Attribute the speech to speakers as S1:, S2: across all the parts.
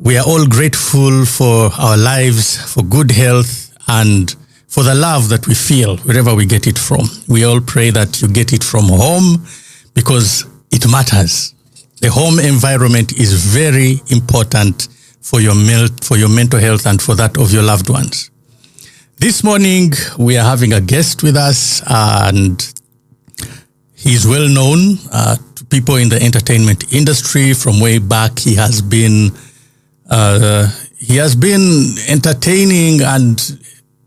S1: We are all grateful for our lives, for good health, and for the love that we feel wherever we get it from. We all pray that you get it from home because it matters. The home environment is very important for your mental health and for that of your loved ones. This morning, we are having a guest with us, and he's well known to people in the entertainment industry from way back. He has been entertaining and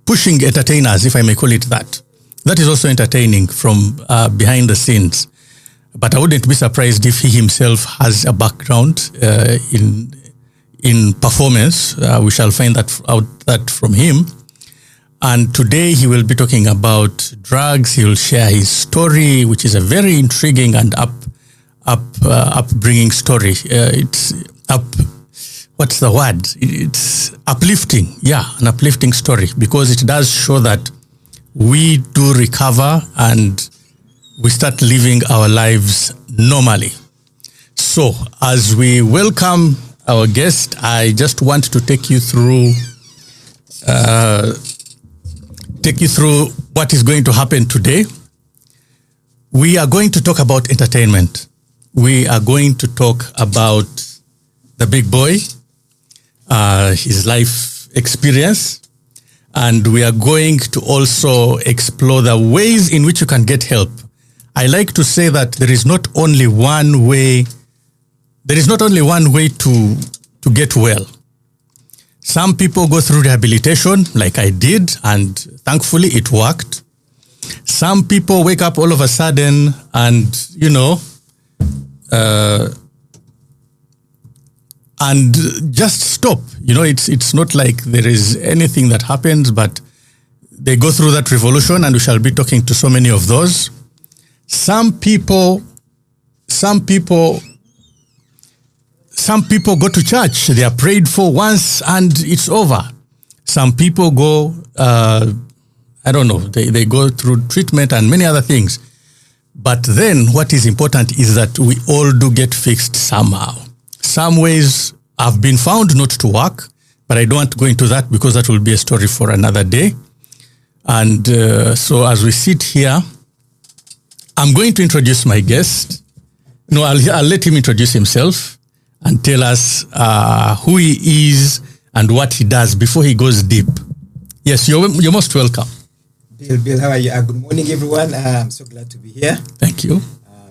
S1: pushing entertainers, if I may call it that. That is also entertaining from behind the scenes. But I wouldn't be surprised if he himself has a background in performance. We shall find out from him. And today he will be talking about drugs. He will share his story, which is a very intriguing and upbringing story. What's the word? It's uplifting. Yeah, an uplifting story, because it does show that we do recover and we start living our lives normally. So as we welcome our guest, I just want to take you through what is going to happen today. We are going to talk about entertainment. We are going to talk about the big boy, his life experience, and we are going to also explore the ways in which you can get help. I like to say that there is not only one way to get well. Some people go through rehabilitation, like I did, and thankfully it worked. Some people wake up all of a sudden and, and just stop. It's not like there is anything that happens, but they go through that revolution, and we shall be talking to so many of those. Some people go to church. They are prayed for once and it's over. Some people go, they go through treatment and many other things. But then what is important is that we all do get fixed somehow. Some ways have been found not to work, but I don't want to go into that because that will be a story for another day. And so as we sit here, I'm going to introduce my guest. No, I'll let him introduce himself and tell us who he is and what he does before he goes deep. Yes, you're most welcome.
S2: Bill, how are you? Good morning, everyone. I'm so glad to be here.
S1: Thank you.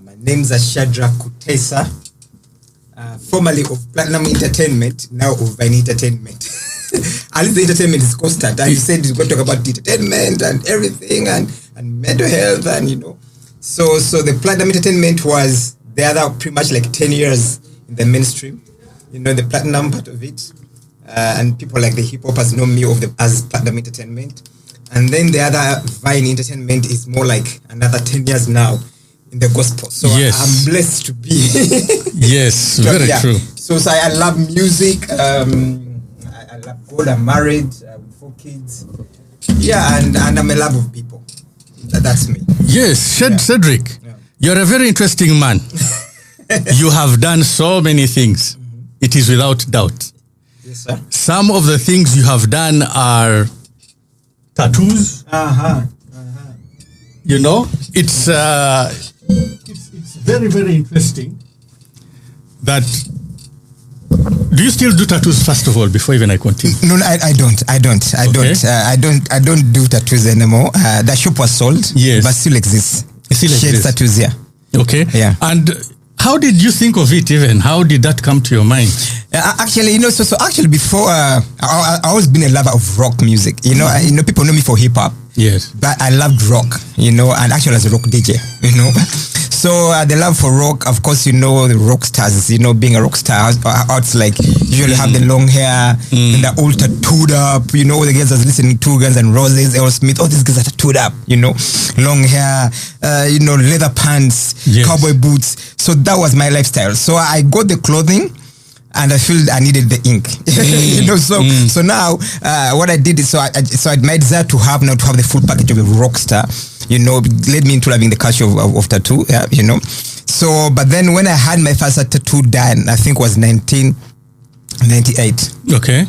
S2: My name's Shadrach Kuteesa, formerly of Platinum Entertainment, now of Vine Entertainment. At least the entertainment is constant. You said you're going to talk about the entertainment and everything and mental health and, So the Platinum Entertainment was the other pretty much like 10 years in the mainstream, the platinum part of it, and people like the hip hoppers know me as Platinum Entertainment, and then the other Vine Entertainment is more like another 10 years now in the gospel. So yes. I'm blessed to be.
S1: Yes, very true.
S2: So I love music. I love God. I'm married with 4 kids. Yeah, and I'm a love of people. That's me.
S1: Yes, Cedric, you're a very interesting man. You have done so many things. Mm-hmm. It is without doubt.
S2: Yes, sir.
S1: Some of the things you have done are tattoos. It's very, very interesting. Do you still do tattoos, first of all, before even I continue?
S2: No, I don't. I don't do tattoos anymore. The shop was sold,
S1: yes,
S2: but still exists.
S1: Still exists.
S2: Tattoos, yeah.
S1: Okay.
S2: Yeah.
S1: And how did you think of it even? How did that come to your mind?
S2: Actually, actually before, I always been a lover of rock music. People know me for hip hop.
S1: Yes.
S2: But I loved rock, and actually as a rock DJ, So the love for rock, of course, the rock stars, being a rock star, it's like usually have the long hair, and the all tattooed up, the guys that's listening to Guns N' Roses, Aerosmith, all these guys are tattooed up, long hair, leather pants, yes, cowboy boots. So that was my lifestyle. So I got the clothing, and I feel I needed the ink, So now what I did is so my desire to have the full package of a rock star, led me into loving the culture of tattoo, So, but then when I had my first tattoo done, I think it was 19, 98.
S1: Okay.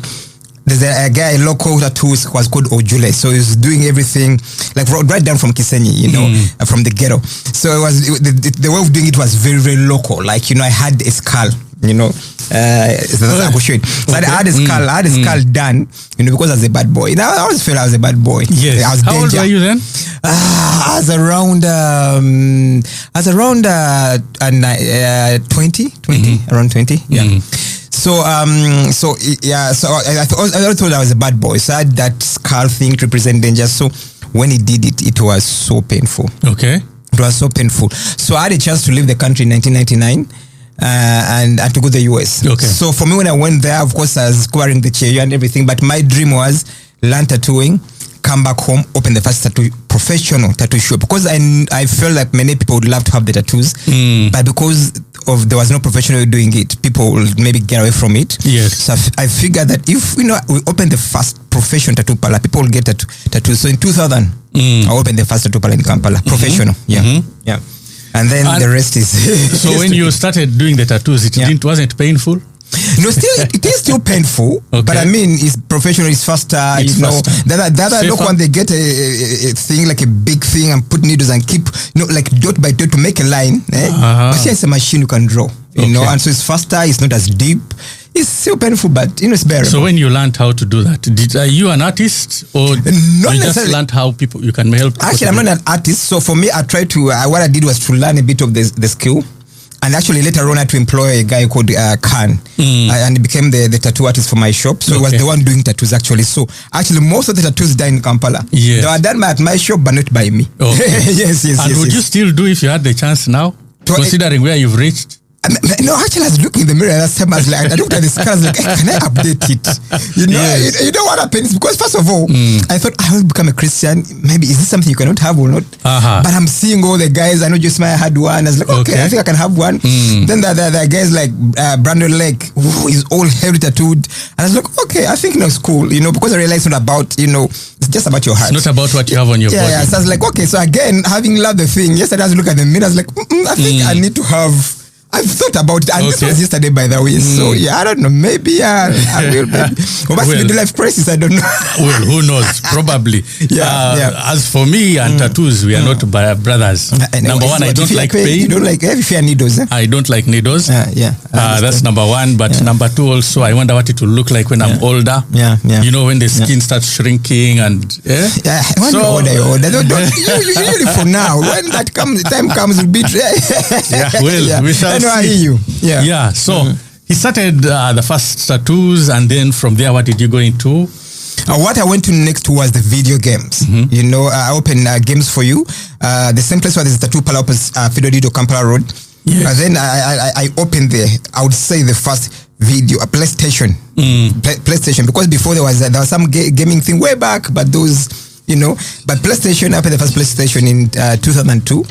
S2: There's a guy, local tattoos, was called Ojule. So he was doing everything like right down from Kisenyi, from the ghetto. So the way of doing it was very, very local. Like, I had a skull, I could show it. So I had a skull done, because I was a bad boy. Now I always felt I was a bad boy.
S1: Yes.
S2: I was
S1: How old were you then?
S2: I was around 20, around 20. Yeah. So I thought I was a bad boy. So I had that skull thing to represent danger. So when he did it, it was so painful.
S1: Okay.
S2: It was so painful. So I had a chance to leave the country in 1999 and to go to the US.
S1: Okay.
S2: So for me, when I went there, of course, I was squaring the chair and everything. But my dream was learn tattooing, come back home, open the first professional tattoo shop. Because I felt like many people would love to have the tattoos. But because there was no professional doing it, people will maybe get away from it.
S1: Yes.
S2: So I figured that if we open the first professional tattoo parlor, people will get tattoos. So in 2000, I opened the first tattoo parlor in Kampala, professional. Yeah. And then the rest is.
S1: So when you started doing the tattoos, it wasn't painful?
S2: No, it is still painful,
S1: okay.
S2: But I mean, it's professional, it's faster.
S1: Faster.
S2: The other look when they get a thing like a big thing and put needles and keep, like dot by dot to make a line. But here it's a machine you can draw, and so it's faster. It's not as deep. It's still painful, but it's bearable.
S1: So when you learned how to do that, are you an artist or you just learned how you can help?
S2: Actually, I'm not an artist. So for me, I tried to. What I did was to learn a bit of the skill. And actually later on I had to employ a guy called Khan and he became the tattoo artist for my shop. So he was the one doing tattoos actually. So actually most of the tattoos done in Kampala.
S1: Yes.
S2: They were done at my shop but not by me.
S1: Okay.
S2: yes.
S1: And would you still do if you had the chance now? Considering where you've reached?
S2: No, actually I was looking in the mirror last time. I looked at the scar. I was like, can I update it?
S1: Yes.
S2: You know what happens? Because first of all, I thought I will become a Christian. Maybe is this something you cannot have or not? But I'm seeing all the guys. I know just I had one. I was like, okay, I think I can have one. Then the guys like Brandon Lake, who is all heavily tattooed. And I was like, okay, I think it's cool. Because I realized it's not about, it's just about your heart.
S1: It's not about what you have on your body.
S2: Yeah. So I was like, okay. So again, having loved the thing, yesterday I was looking at the mirror. I was like, I think I need to have. I've thought about it, and this was yesterday, by the way. So I don't know. Maybe I will. Or maybe midlife crisis. I don't know.
S1: Well, who knows? Probably. As for me and tattoos, we are not brothers. Number one, I don't like pain.
S2: You don't like fear needles.
S1: I don't like needles. That's number one. But number two, also, I wonder what it will look like when I'm older. When the skin starts shrinking and.
S2: When you're older. Usually for now, when that time comes, will be.
S1: We shall.
S2: I hear you.
S1: So he started the first tattoos, and then from there, what did you go into?
S2: What I went to next was the video games. I opened games for you. The same place where there's tattoo parlor opens Fidodido Kampala Road. Yes. And then I opened I would say the first video, a PlayStation. PlayStation, because before there was some gaming thing way back, but those, but PlayStation, I opened the first PlayStation in 2002.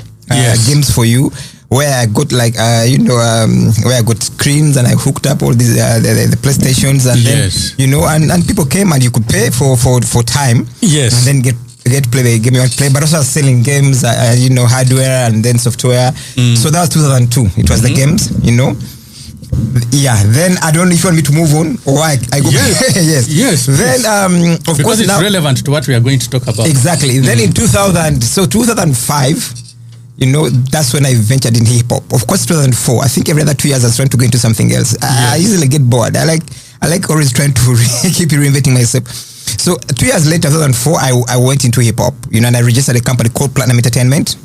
S2: Games for you. Where I got where I got screens and I hooked up all these the PlayStations and then and people came and you could pay for time.
S1: Yes.
S2: And then get to play the game you want to play, but also selling games, hardware and then software. So that was 2002. It was the games, Then I don't know if you want me to move on or I go.
S1: Yes.
S2: Then of
S1: because
S2: course
S1: it's relevant to what we are going to talk about.
S2: Exactly. Then in 2005. That's when I ventured in hip hop. Of course, 2004. I think every other 2 years I was trying to go into something else. I usually get bored. I like always trying to keep reinventing myself. So 2 years later, 2004, I went into hip hop. And I registered a company called Platinum Entertainment.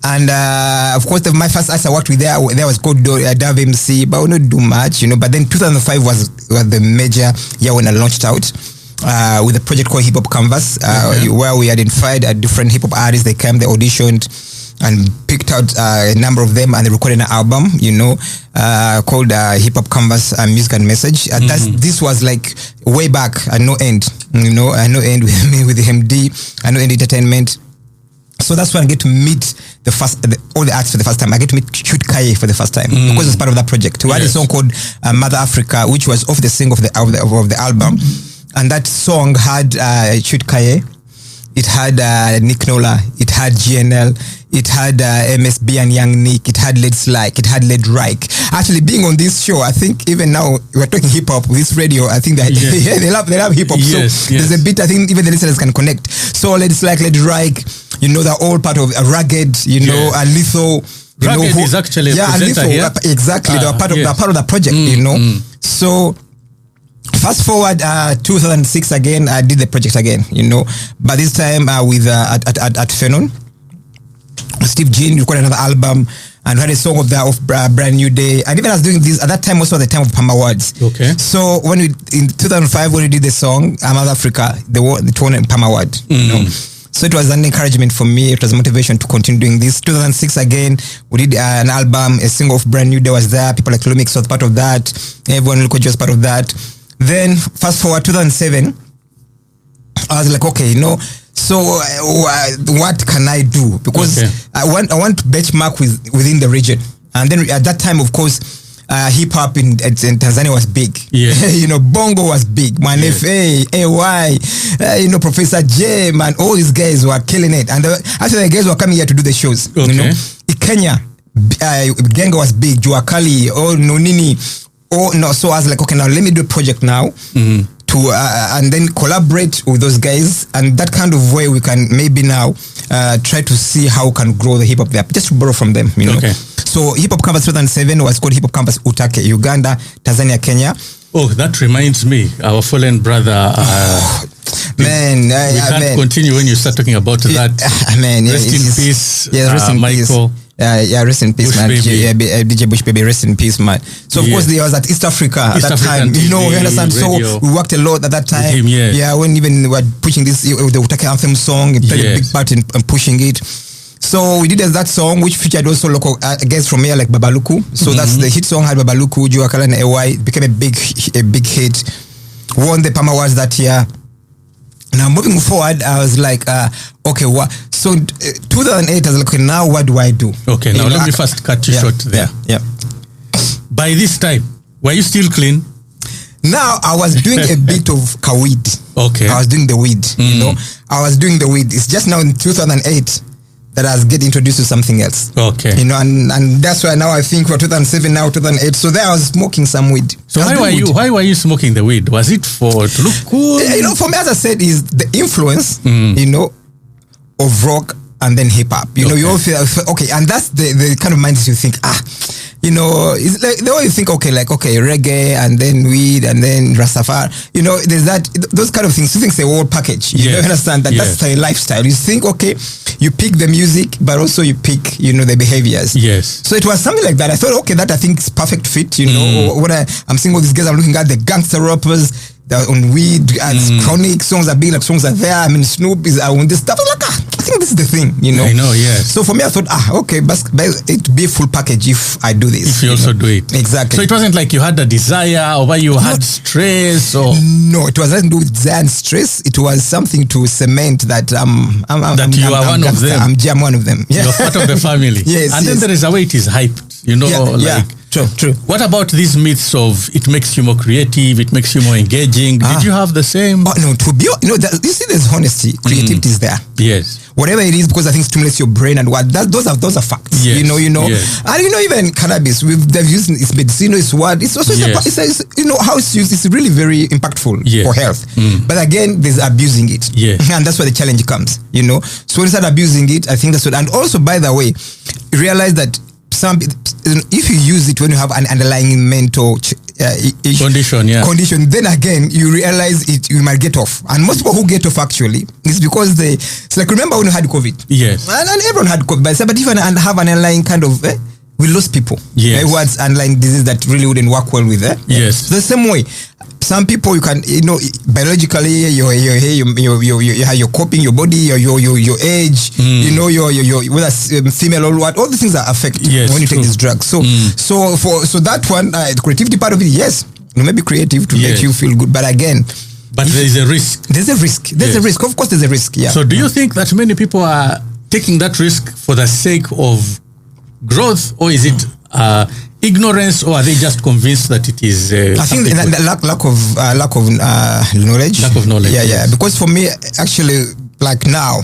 S2: And of course, my first artist I worked with there was called Dove MC, but I would not do much. But then 2005 was the major year when I launched out. With a project called Hip Hop Canvas, where we identified different hip hop artists. They came, they auditioned, and picked out a number of them, and they recorded an album, called Hip Hop Canvas Music and Message. This was like way back at No End, at No End with me, with the MD, at No End Entertainment. So that's when I get to meet all the artists for the first time. I get to meet Shoot Kaye for the first time because it's part of that project. We had a song called Mother Africa, which was off the single of the album, and that song had Shoot Kaye. It had Nick Nola, it had GNL, it had MSB and Young Nick, it had Let's Like, it had Led Reich. Actually, being on this show, I think even now we're talking hip hop with this radio. I think that yeah, they love hip hop.
S1: Yes,
S2: so there's a bit I think even the listeners can connect. So Let's Like, Led Reich, you know, they're all part of Rugged, you know, Lethal.
S1: Rugged is actually a presenter here.
S2: Exactly, they were part of the project, you know. So fast forward 2006 again, I did the project again, you know, but this time with at Phenon. Steve Jean recorded another album and had a song of Brand New Day, and even I was doing this at that time, also at the time of Palm Awards.
S1: Okay.
S2: So when in 2005 when we did the song I'm South Africa, the won Palm Award, you know. So it was an encouragement for me. It was a motivation to continue doing this. 2006 again, we did an album, a single of Brand New Day was there. People like Lumix was part of that. Everyone Lukojo was part of that. Then fast forward 2007, I was like, okay, you know, so what can I do? Because I want to benchmark within the region. And then at that time, of course, hip hop in Tanzania was big.
S1: Yeah.
S2: You know, Bongo was big. Man, FA, AY, you know, Professor J, man, all these guys were killing it. And actually, the guys were coming here to do the shows.
S1: Okay.
S2: You know, in Kenya, Genga was big. Juakali, Nonini. So I was like, okay, now let me do a project now. To and then collaborate with those guys, and that kind of way we can maybe now try to see how we can grow the hip hop there, just to borrow from them, you know. Okay. So Hip Hop Campus 2007 was called Hip Hop Campus Utake, Uganda, Tanzania, Kenya.
S1: Oh, that reminds me, our fallen brother.
S2: Man,
S1: we can't continue when you start talking about that.
S2: Man,
S1: rest in peace.
S2: Yeah, rest in
S1: Michael.
S2: Peace. Rest in peace, man. DJ Bush Baby, rest in peace, man. So of course, there was at East Africa at that time.
S1: TV,
S2: you know, you understand.
S1: Radio.
S2: So we worked a lot at that time.
S1: Him, yes.
S2: Yeah, when even we were pushing this, the Utake Anthem song, it played a big part in pushing it. So we did that song, which featured also local guests from here like Babaluku. So that's the hit song had Babaluku, Juakala and AY. It became a big hit. Won the Palm Awards that year. Now moving forward, I was like, okay, what? So 2008, I was like, okay, now what do I do?
S1: Okay, now let me first cut you short there.
S2: Yeah.
S1: By this time, were you still clean?
S2: Now I was doing a bit of weed.
S1: Okay.
S2: I was doing the weed, you know. I was doing the weed. It's just now in 2008 that I was getting introduced to something else.
S1: Okay.
S2: You know, and that's why now I think for 2007, now 2008. So there I was smoking some weed.
S1: So why were you smoking the weed? Was it to look cool?
S2: You know, for me, as I said, is the influence, you know, of rock and then hip hop. You know, you all feel, okay, and that's the kind of mindset you think, you know, it's like the way you think, okay, reggae and then weed and then Rastafari. You know, there's those kind of things. You think it's a whole package. You don't understand that that's a lifestyle. You think, okay, you pick the music, but also you pick, you know, the behaviors.
S1: Yes.
S2: So it was something like that. I thought, okay, that I think is perfect fit. You know, when I'm seeing all these guys, I'm looking at the gangster rappers. They're on weed, chronic songs are big, like songs are there. I mean, Snoop is on this stuff. I was like, I think this is the thing, you know.
S1: I know, yes.
S2: So for me, I thought, okay, but it'd be a full package if I do this.
S1: If you also do it.
S2: Exactly.
S1: So it wasn't like you had a desire or you had stress or...
S2: No, it was nothing to do with desire and stress. It was something to cement that I'm
S1: one of them.
S2: I'm one of them. Yeah.
S1: You're part of the family.
S2: Yes.
S1: And then there is a way it is hyped, you know,
S2: True.
S1: What about these myths of it makes you more creative, it makes you more engaging? Did you have the same?
S2: Oh, no, to be, you know, you see there's honesty, creativity is there.
S1: Yes.
S2: Whatever it is, because I think it stimulates your brain and those are facts.
S1: Yes.
S2: You know.
S1: Yes.
S2: And you know, even cannabis, they've used its medicine, it's what, it's also, it's you know, how it's used, it's really very impactful for health. But again, there's abusing it.
S1: Yes.
S2: And that's where the challenge comes, you know. So when you start abusing it, I think that's what, and also, by the way, realize that if you use it when you have an underlying mental condition, then again you realize you might get off. And most people who get off actually is because it's like, remember when you had COVID?
S1: Yes.
S2: And everyone had COVID, but if you have an underlying kind of we lost people.
S1: Yes.
S2: What's underlying disease that really wouldn't work well with it.
S1: Yes.
S2: The same way, some people you can, you know, biologically you're coping, your body, your age, you know, your whether female or what, all these things are affected when you take these drugs. So that one, the creativity part of it, yes, you may be creative to make you feel good, but again.
S1: But there is a risk.
S2: There's a risk. There's a risk. Of course, there's a risk. Yeah.
S1: So do you think that many people are taking that risk for the sake of growth, or is it ignorance, or are they just convinced that it is?
S2: I think lack of knowledge.
S1: Lack of knowledge.
S2: Yeah. Because for me, actually, like now,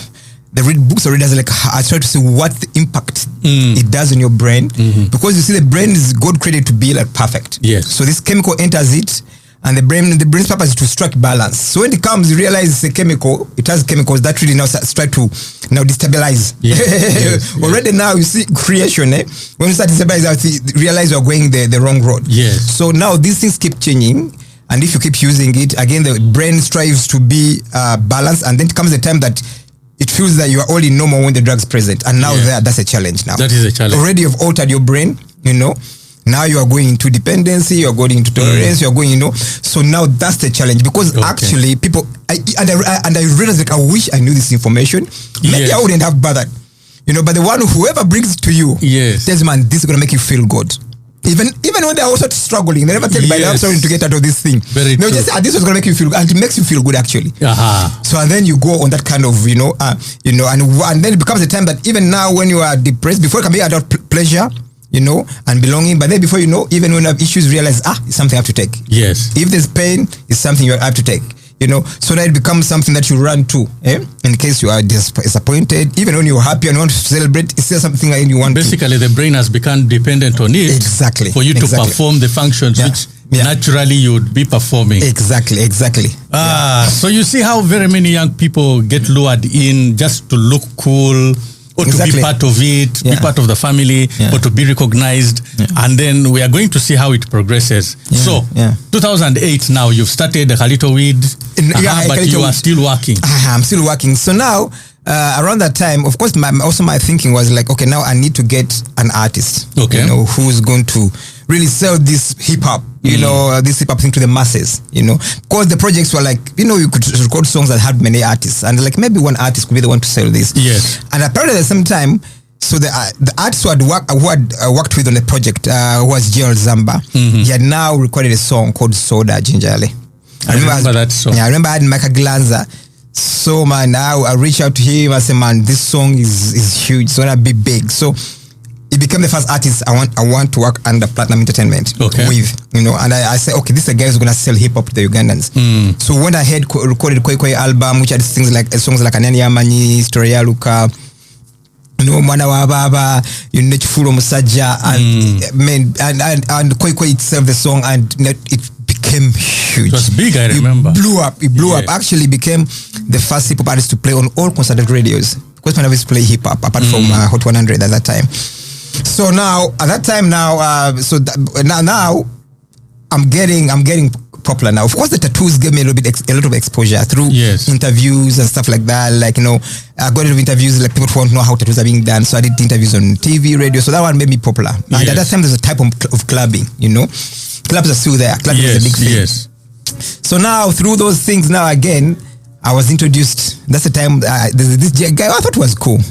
S2: the read books or readers, like I try to see what the impact it does in your brain, because you see the brain is God created to be like perfect.
S1: Yes.
S2: So this chemical enters it, and the brain's purpose is to strike balance. So when it comes, you realize it's a chemical. It has chemicals that really now try to now destabilize.
S1: Yes.
S2: Already now you see creation. When you start destabilizing, you realize you're going the wrong road.
S1: Yes.
S2: So now these things keep changing, and if you keep using it, again the brain strives to be balanced, and then it comes the time that it feels that you are only normal when the drug's present, and now that's a challenge. Now
S1: that is a challenge.
S2: Already you've altered your brain. Now you are going into dependency, you are going into tolerance, you are going, So now that's the challenge, because actually people, I realized like I wish I knew this information. Maybe I wouldn't have bothered, But the one whoever brings it to you, tells man, this is gonna make you feel good. Even when they're also struggling, they never tell you, I'm sorry to get out of this thing.
S1: Very true.
S2: Just this was gonna make you feel good, and it makes you feel good actually. So and then you go on that kind of, and then it becomes a time that even now when you are depressed, before it can be adult pleasure. And belonging, but then before you know, even when you have issues, realize, it's something I have to take.
S1: Yes.
S2: If there's pain, it's something you have to take. So that it becomes something that you run to. In case you are disappointed, even when you're happy and you want to celebrate, it's still something that you want.
S1: Basically, the brain has become dependent on it.
S2: Exactly.
S1: For you to perform the functions which naturally you would be performing.
S2: Exactly.
S1: So you see how very many young people get lured in just to look cool, or to be part of it, be part of the family, or to be recognized. And then we are going to see how it progresses. 2008 now, you've started the Kalito Weed, but you are still working.
S2: I'm still working. So now, around that time, of course, my thinking was like, okay, now I need to get an artist, who's going to really sell this hip hop, this hip hop thing to the masses, because the projects were like, you could record songs that had many artists, and like maybe one artist could be the one to sell this.
S1: Yes.
S2: And apparently at the same time, so the artist who had worked with on the project was Gerald Zamba. He had now recorded a song called Soda Gingerly.
S1: I remember that song.
S2: Yeah, I remember I had Michael Glanza. So man, now I reached out to him. I said, man, this song is huge. It's gonna be big. So he became the first artist I want to work under Platinum Entertainment with, and I said, okay, this is a guy who's gonna sell hip hop to the Ugandans. So when I had recorded Koi album, which had songs like Anani Amanyi, Story ya Luka, Mwana wa Baba, Chifulo Musajja, and Koi itself, the song, and it became huge.
S1: It was big, I remember.
S2: It blew up. Actually became the first hip hop artist to play on all concerted radios. Because when I was play hip hop, apart from Hot 100 at that time. So now, at that time now, now I'm getting popular now. Of course, the tattoos gave me a lot of exposure through interviews and stuff like that. Like, I got a lot of interviews, like people who want to know how tattoos are being done. So I did interviews on TV, radio. So that one made me popular. And at that time, there's a type of clubbing, Clubs are still there. Clubbing is a big thing. So now, through those things, now again, I was introduced. That's the time, there's this guy I thought was cool,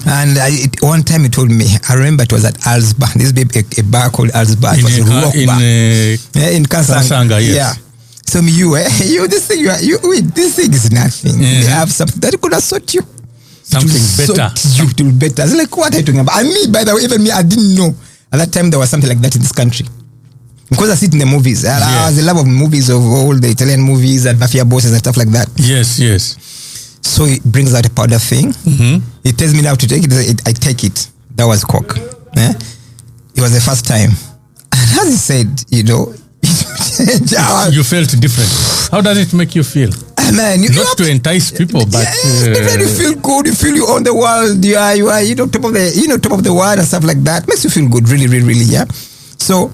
S2: And one time he told me, I remember it was at Alsba. This a bar called Alsba. It was a rock bar. In Kasanga.
S1: Yes.
S2: So this thing is nothing. They have something that could have sought you.
S1: Something better.
S2: To better. I was like, what are you talking about? And me, by the way, even me, I didn't know at that time there was something like that in this country. Because I see it in the movies. I was a love of movies, of all the Italian movies and mafia bosses and stuff like that.
S1: Yes.
S2: So it brings out a powder thing. It tells me now to take it. I take it. That was coke. It was the first time. And as he said,
S1: you felt different. How does it make you feel?
S2: Man,
S1: not to entice people, but
S2: you feel good. You feel you're on the world. You are top of the world and stuff like that. Makes you feel good, really, really, really. Yeah. So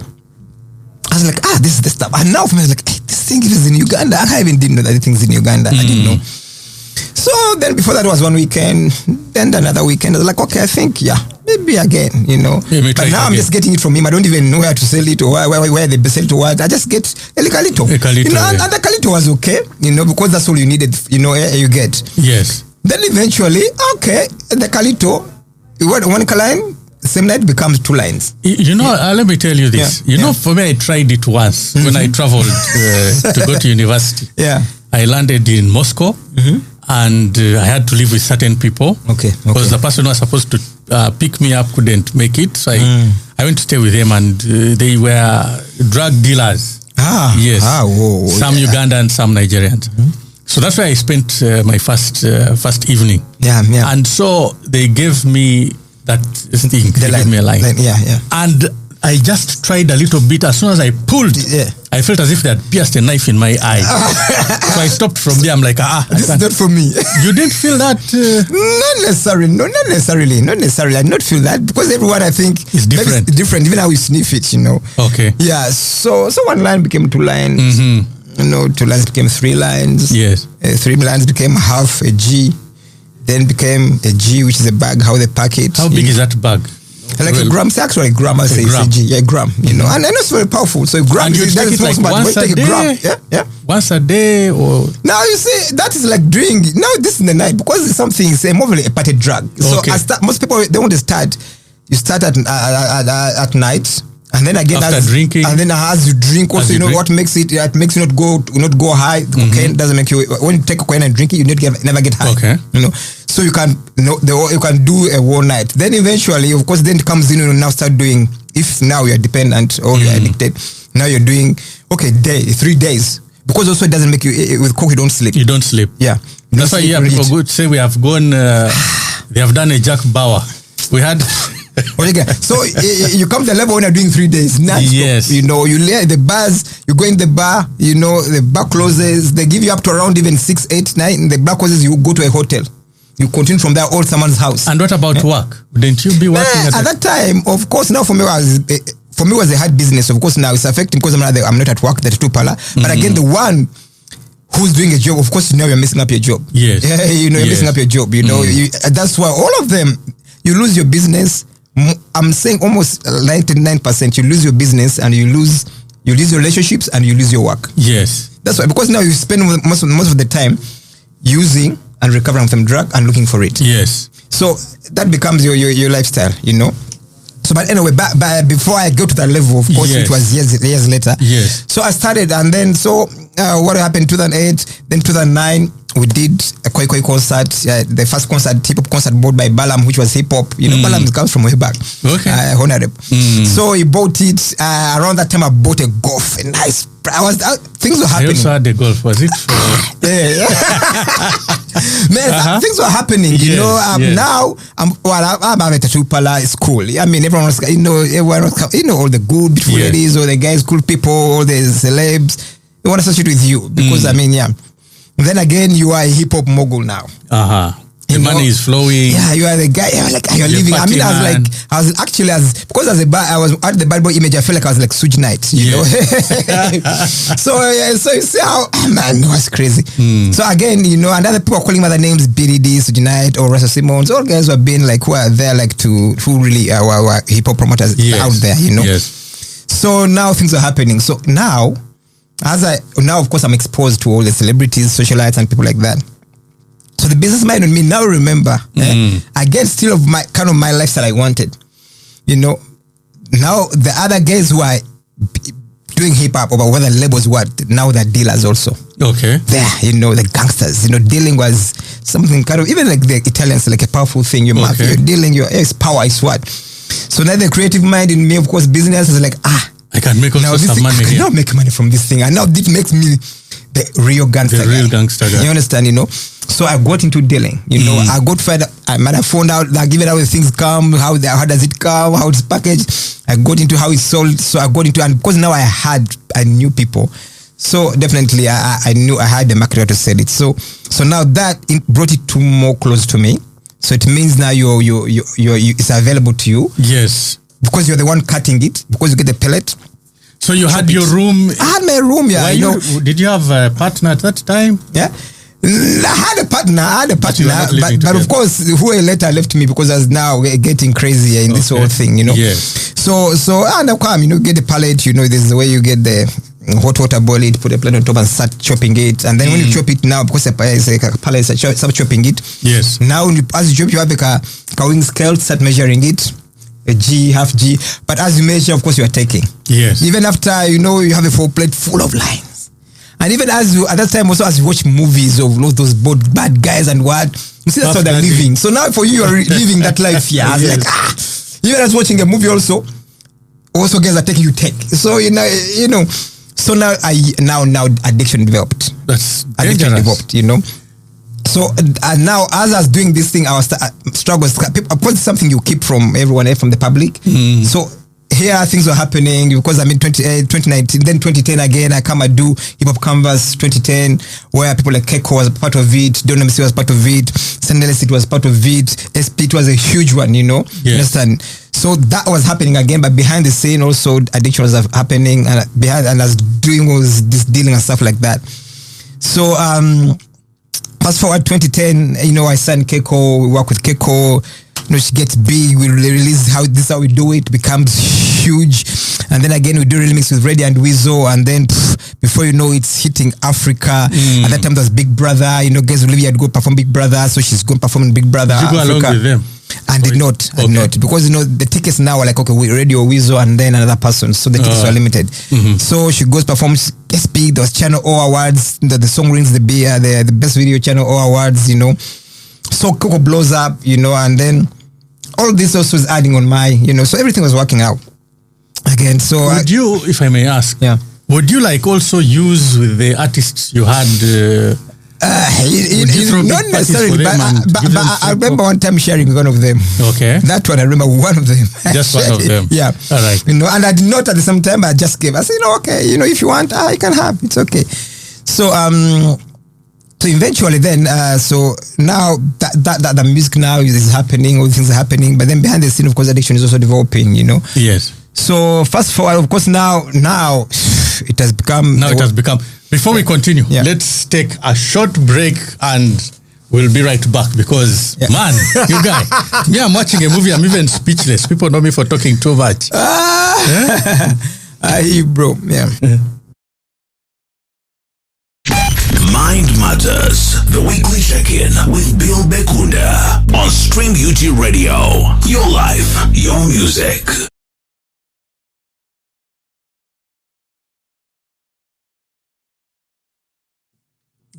S2: I was like, this is the stuff. And now for me, I was like, hey, this thing is in Uganda. I even didn't know that the thing's in Uganda. I didn't know. So then before that was one weekend, then another weekend. I was like, okay, I think, maybe again, But now I'm just getting it from him. I don't even know where to sell it or where they sell it or what. I just get a Kalito. And the Kalito was okay, because that's all you needed, you get.
S1: Yes.
S2: Then eventually, okay, the Kalito, one line, same night becomes 2 lines.
S1: Let me tell you this. For me, I tried it once when I traveled to go to university.
S2: Yeah.
S1: I landed in Moscow. And I had to live with certain people.
S2: Okay.
S1: Because the person who was supposed to pick me up couldn't make it. So I went to stay with them, and they were drug dealers. Yes.
S2: Whoa,
S1: some Ugandans, some Nigerians. So that's where I spent my first evening.
S2: Yeah.
S1: And so they gave me that thing. They gave me a line.
S2: Yeah.
S1: And I just tried a little bit. As soon as I pulled, I felt as if they had pierced a knife in my eye. So I stopped from there. I'm like,
S2: this is not for me.
S1: You didn't feel that?
S2: Not necessarily. No, not necessarily. Not necessarily. I did not feel that because everyone, I think,
S1: is different.
S2: Different. Even how we sniff it, you know.
S1: Okay.
S2: Yeah. So one line became 2 lines.
S1: Mm-hmm.
S2: You know, 2 lines became 3 lines.
S1: Yes.
S2: 3 lines became half a G. Then became a G, which is a bag. How they pack it.
S1: How big is that bag?
S2: Like a gram, it's actually a gram. I say it's a G. Yeah, a gram. You know, and I know it's very powerful. So a gram
S1: and you take it like once a day.
S2: Yeah.
S1: Once a day, or
S2: now you see that is like doing now. This in the night because it's something. It's more of a party drug. So most people they want to start. You start at night. And then again,
S1: after drinking,
S2: and then as you drink, also you know what makes it. It makes you not go high. The cocaine doesn't make you. When you take cocaine and drink it, you never get high.
S1: Okay,
S2: you know. So you can you can do a whole night. Then eventually, of course, then it comes in. You now start doing. If now you're dependent or you're addicted, now you're doing 3 days because also it doesn't make you with coke. You don't sleep.
S1: You don't sleep.
S2: Yeah.
S1: That's why people good say we have gone. They have done a Jack Bauer. We had.
S2: Okay. So you come to the level when you're doing 3 days.
S1: Yes.
S2: You know, you lay at the bars, you go in the bar, you know, the bar closes, they give you up to around even 6, 8, 9, and the bar closes, you go to a hotel. You continue from there, all someone's house.
S1: And what about work? Didn't you be working
S2: at that time? Of course, now for me it was a hard business. Of course, now it's affecting because I'm not at work, that too, Pala. But again, the one who's doing a job, of course, you know you're messing up your job.
S1: Yes.
S2: Yeah, you know, you're messing up your job. You know, that's why all of them, you lose your business. I'm saying almost 99%. You lose your business and you lose your relationships and you lose your work.
S1: Yes.
S2: That's why, because now you spend most of the time using and recovering from drug and looking for it.
S1: Yes.
S2: So that becomes your lifestyle, you know. So, but anyway, but before I go to that level, of course, it was years later.
S1: Yes.
S2: So I started, and then what happened? 2008, then 2009. We did a Koi concert, the first concert, hip-hop concert bought by Balam, which was hip-hop. You know, Balam comes from way back.
S1: Okay.
S2: Honorable. So he bought it. Around that time, I bought a Golf, a nice. Things were happening.
S1: I also had the Golf. Was it for...
S2: Man, things were happening, you know. Now, I'm at a tattoo parlor. It's cool. I mean, everyone was, you know, all the good, beautiful ladies, all the guys, cool people, all the celebs. They want to associate with you because, I mean, then again, you are a hip hop mogul now.
S1: The money is flowing.
S2: Yeah, you are the guy. You're living. I mean, I was actually because as I was at the bad boy image. I felt like I was like Suge Knight, you know. So you see how man, it was crazy. So again, you know, and other people are calling other names, BDD, Suge Knight, or Russell Simmons. All guys who have been like who are there like who really are hip hop promoters out there, you know.
S1: Yes.
S2: So now things are happening. So now of course I'm exposed to all the celebrities, socialites and people like that. So the business mind on me now remember I get still of my lifestyle I wanted. You know, now the other guys who are doing hip hop or whether labels now they're dealers also.
S1: Okay.
S2: There, you know, the gangsters, you know, dealing was something kind of even like the Italians, like a powerful thing. You're dealing, your power is what. So now the creative mind in me, of course, business is like
S1: I can make also some money here.
S2: I cannot make money from this thing. And now this makes me the real gangster guy. You understand, you know? So I got into dealing, you know. I got further. I found out, like, given how things come, how does it come, how it's packaged. I got into how it's sold. So I got into, and because now I knew people. So definitely I knew I had the marketer to sell it. So now that brought it to more close to me. So it means now it's available to you.
S1: Yes.
S2: Because you're the one cutting it, because you get the pellet.
S1: So you had your room.
S2: I had my room, yeah.
S1: Did you have a partner at that time?
S2: Yeah. I had a partner, but of course, who later left me because I was now getting crazier in this whole thing, you know.
S1: Yes.
S2: So and I come, you know, get the pallet, you know, this is the way you get the hot water, boil it, put a plate on top and start chopping it. And then when you chop it now, because it's like a pallet, start chopping it.
S1: Yes.
S2: Now, as you chop, you have a cowing scale, start measuring it. A G, half G. But as you measure, of course, you are taking.
S1: Yes.
S2: Even after, you know, you have a full plate full of lines. And even at that time also, as you watch movies of those both bad guys and what, you see that's how they're living. So now for you are living that life here. I was like, even as watching a movie also guys are taking you take. So, you know, so now addiction developed.
S1: That's
S2: addiction
S1: dangerous.
S2: developed, you know. So now, as I was doing this thing, I was struggles. Of course, it's something you keep from everyone else, from the public. So here things were happening because 2019, then 2010 again. I come and do Hip Hop Canvas 2010, where people like Keiko was part of it, Don MC was part of it, Sandeles it was part of it, SP it was a huge one, you know. Understand? So that was happening again, but behind the scene also addiction was happening, and behind, and I was doing was this dealing and stuff like that. So fast forward 2010, you know, I signed Keiko, we work with Keiko. You know, she gets big, we release this is how we do it, becomes huge, and then again we do remix with Reddy and Weasel, and then before you know it's hitting Africa. At that time there was Big Brother, you know, guys Olivia had go perform Big Brother, so she's going perform in Big Brother.
S1: Did you go
S2: Africa.
S1: along with them?
S2: I did not, because you know the tickets now are like, okay, we Radio Weasel and then another person, so the tickets were limited. So she goes performs SP, there was Channel O Awards, the song rings the best video Channel O Awards, you know. So Coco blows up, you know, and then all this also is adding on my, you know, so everything was working out again. So
S1: would you, if I may ask, would you like also use with the artists you had?
S2: Not necessarily, but I remember one time sharing one of them.
S1: Okay.
S2: That one, I remember one of them.
S1: Just one of them.
S2: Yeah.
S1: All right.
S2: You know, and I did not at the same time, I just gave. I said, you know, okay, you know, if you want, I can have. It's okay. So, so eventually then, so now that the music now is happening, all things are happening, but then behind the scene, of course, addiction is also developing, you know.
S1: Yes.
S2: So fast forward, of course, now it has become.
S1: Now it has become. Before we continue, let's take a short break and we'll be right back because, man, you guys, me, I'm watching a movie, I'm even speechless. People know me for talking too much.
S2: Bro, yeah.
S3: Mind Matters, the weekly check-in with Bill Bekunda on Stream UT Radio. Your life, your music.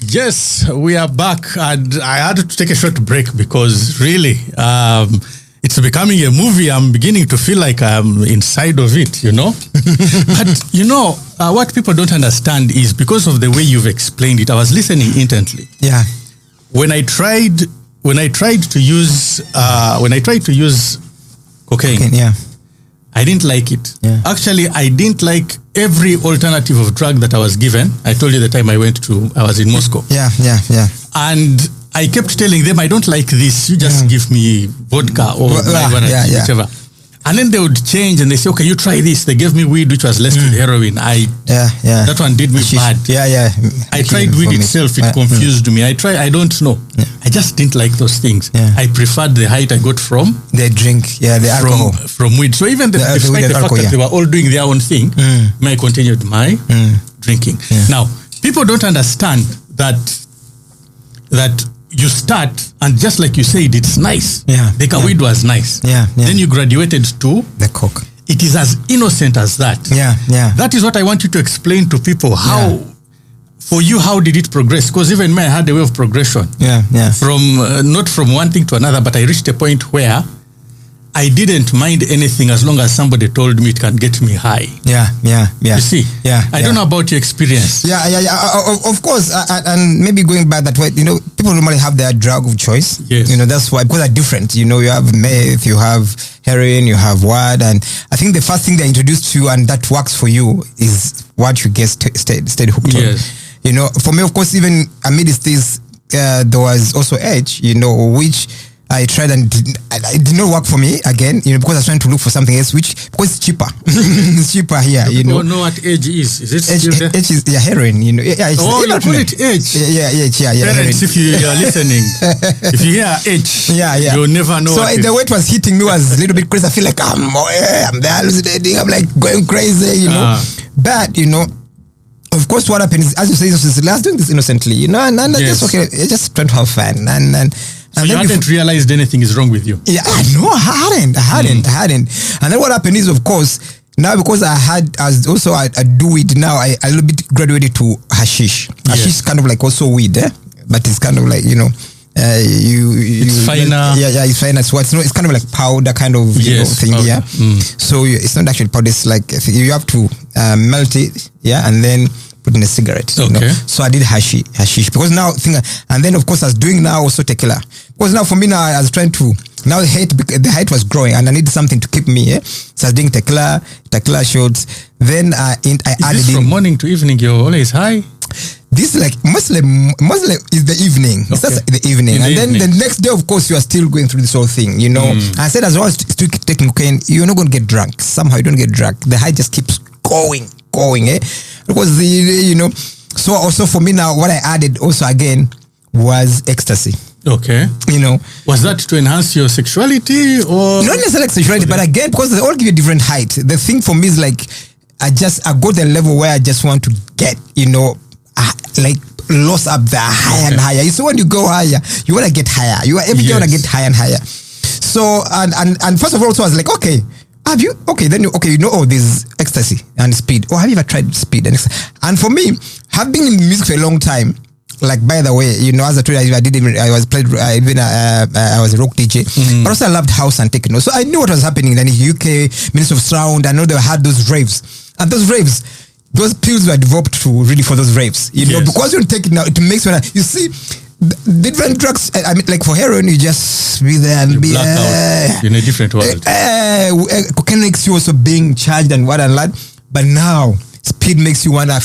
S1: Yes, we are back, and I had to take a short break because really, it's becoming a movie. I'm beginning to feel like I'm inside of it, you know. But you know, what people don't understand is because of the way you've explained it. I was listening intently.
S2: Yeah.
S1: When I tried to use cocaine, I didn't like it.
S2: Yeah.
S1: Actually, I didn't like every alternative of drug that I was given. I told you the time I was in Moscow.
S2: Yeah.
S1: And I kept telling them, I don't like this. You just give me vodka or whichever. And then they would change and they say, okay, you try this. They gave me weed, which was less with heroin. That one did me bad. I tried weed itself. It confused me. I don't know. I just didn't like those things. I preferred the height I got from
S2: the drink, the alcohol.
S1: From weed. So even despite the fact that they were all doing their own thing, I continued my drinking. Now, people don't understand that you start, and just like you said, it's nice. The weed was nice. Then you graduated to
S2: the coke.
S1: It is as innocent as that. That is what I want you to explain to people. How, for you, how did it progress? Because even me, I had a way of progression. From not from one thing to another, but I reached a point where I didn't mind anything as long as somebody told me it can get me high. You see? I don't know about your experience.
S2: Of course, and maybe going back that way, you know, people normally have their drug of choice.
S1: Yes.
S2: You know, that's why, because they're different. You know, you have meth, you have heroin, you have what, and I think the first thing they introduced to you and that works for you is what you get stayed hooked on. You know, for me, of course, even amidst this, there was also Edge, you know, which I tried and it did not work for me again, you know, because I was trying to look for something else, because it's cheaper. It's cheaper here, you know.
S1: Don't know what Edge is. Is it still there?
S2: Edge is heroin, you know.
S1: You call it Edge? Parents, if you are listening, if you hear Edge, you'll never know.
S2: So the way it was hitting me was a little bit crazy. I feel like I'm there hallucinating, I'm like going crazy, you know. But, you know, of course, what happened is, as you say, I was doing this innocently, you know, and just okay, just trying to have fun, and
S1: so you hadn't realized anything is wrong with you?
S2: No, I hadn't. And then what happened is, of course, now because I do weed now, I a little bit graduated to hashish. Hashish is kind of like also weed, but it's kind of like, you know,
S1: it's finer.
S2: It's finer. So it's kind of like powder kind of thing. So it's not actually powder. It's like you have to melt it, and then put smoking a cigarette. You know? So I did hashish because now and then of course I was doing now also tequila, because now for me now I was trying to, now the hate was growing and I needed something to keep me. So I was doing tequila shots. Then I added
S1: from morning to evening. You're always high.
S2: This like mostly is the evening. It's just the evening. And then the next day, of course, you are still going through this whole thing, you know. I said, as well as still taking cocaine, you're not going to get drunk. Somehow you don't get drunk. The high just keeps going, because you know. So also for me now, what I added also again was ecstasy.
S1: Okay.
S2: You know.
S1: Was that to enhance your sexuality or? Not
S2: necessarily sexuality, but again, because they all give you a different height. The thing for me is like, I go to the level where I just want to get, you know, like lost up there higher and higher. So when you go higher, you want to get higher. Every day want to get higher and higher. So and first of all, so I was like, okay, have you? Okay, then you know, there's ecstasy and speed. Or have you ever tried speed and ecstasy? And for me, have been in music for a long time. Like, by the way, you know, as I told you, I was a rock DJ, but also I loved house and techno. So I knew what was happening in the UK, Ministry of Sound. I know they had those raves, and those pills were developed for those raves, you know, because you take it now, it makes you see different drugs. I mean, like for heroin, you just be there and be
S1: in a different world.
S2: Cocaine makes you also being charged and what and that, but now speed makes you wanna.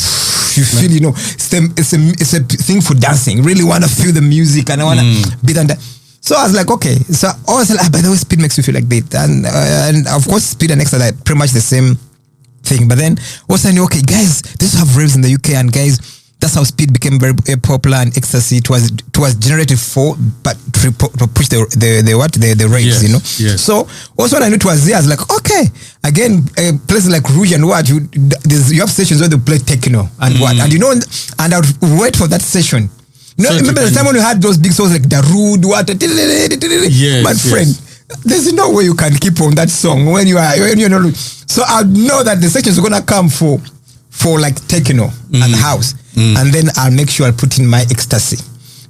S2: You feel, you know, it's a thing for dancing. Really want to feel the music and I want to beat on that. So I was like, okay. So I was like, by the way, speed makes you feel like that, and of course, speed and ecstasy are pretty much the same thing. But then also I knew, okay, guys, this have raves in the UK, and guys, that's how speed became very popular, and ecstasy it was generated for, but to push the raves, you know.
S1: Yes.
S2: So also when I knew it was there, I was like, okay, again, places like Rouge and what you have sessions where they play techno and what, and you know, and I would wait for that session. You know, so remember the time when you had those big songs like Darude, what, my friend. There's no way you can keep on that song when you're not. So I know that the sections are gonna come for like techno and house, and then I'll make sure I put in my ecstasy,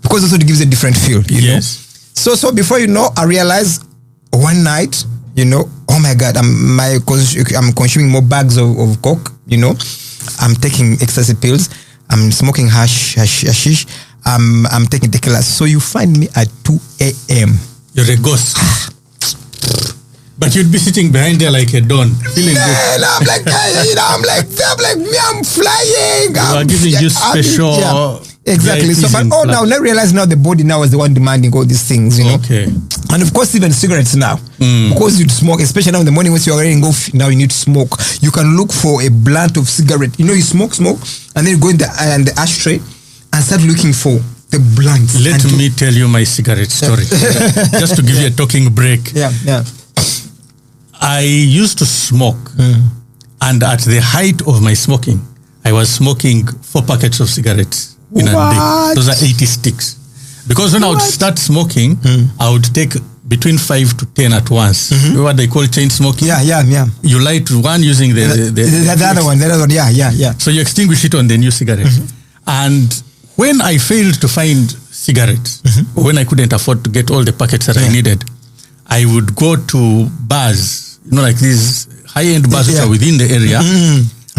S2: because also it gives a different feel, you know. So before you know, I realized one night, you know, oh my God, I'm consuming more bags of coke, you know. I'm taking ecstasy pills. I'm smoking hashish. I'm taking tequila. So you find me at 2 a.m.
S1: You're a ghost. But you'd be sitting behind there like a don, feeling good.
S2: And I'm like, you know, I'm like, me, I'm flying.
S1: You are giving you special.
S2: Exactly. So, but now I realize now the body now is the one demanding all these things, you know.
S1: Okay.
S2: And of course, even cigarettes now, because you smoke, especially now in the morning when you're already go. Now you need to smoke. You can look for a blunt of cigarette. You know, you smoke, and then you go in the ashtray and start looking for the blunt.
S1: Let me tell you my cigarette story, just to give you a talking break.
S2: Yeah.
S1: I used to smoke, and at the height of my smoking, I was smoking 4 packets of cigarettes in a day. Those are 80 sticks. Because when I would start smoking, I would take between 5 to 10 at once. You know what they call chain smoking?
S2: Yeah.
S1: You light one using the
S2: other one, yeah.
S1: So you extinguish it on the new cigarette. And when I failed to find cigarettes, or when I couldn't afford to get all the packets that I needed, I would go to bars, you know, like these high-end bars which are within the area.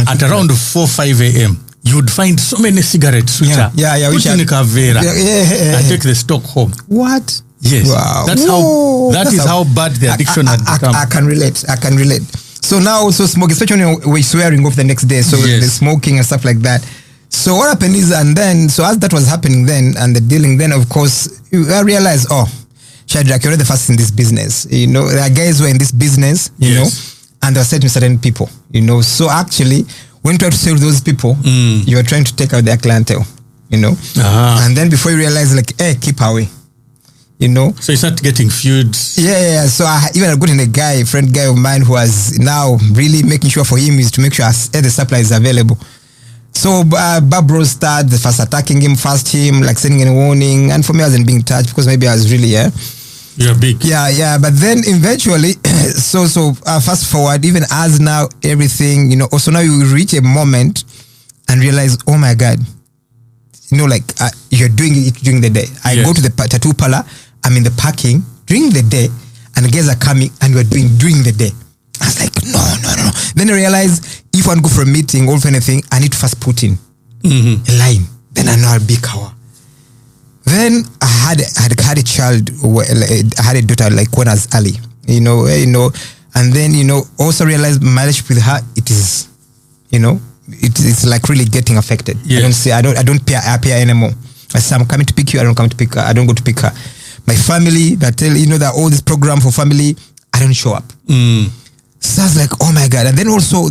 S1: At around 4, 5 a.m., you would find so many cigarettes which are put in a Kavera and take the stock home.
S2: What?
S1: Yes. Wow. That is how bad the addiction had become.
S2: I can relate. So now also smoke, especially when we're swearing off the next day. So the smoking and stuff like that. So what happened is, and then, so as that was happening then, and the dealing then, of course, I realized, Shadrach, you're the first in this business. You know, there are guys who are in this business, you know, and they're setting certain people, you know. So actually, when you try to sell those people, you are trying to take out their clientele, you know. And then before you realize, like, hey, keep away, you know.
S1: So you start getting feuds.
S2: Yeah. So I got in a friend guy of mine who was now really making sure for him is to make sure the supply is available. So Barbro started first attacking him, like sending a warning, and for me I wasn't being touched because maybe I was really
S1: you're big.
S2: Yeah. But then eventually, so fast forward, even as now everything, you know, also now you reach a moment and realize, oh my God, you know, like you're doing it during the day. I go to the tattoo parlor, I'm in the parking during the day, and the guys are coming and we're doing during the day. I was like, no. Then I realized if I want to go for a meeting or for anything, I need to first put in. a line. Then I know I'll be Kawa. Then I had a child. I had a daughter like when I was early. And then also realized marriage with her. It is, it's like really getting affected.
S1: Yes.
S2: I don't appear anymore. I say I'm coming to pick you. I don't come to pick her. I don't go to pick her. My family that tell that all this program for family, I don't show up. So I was like, oh my God. And then also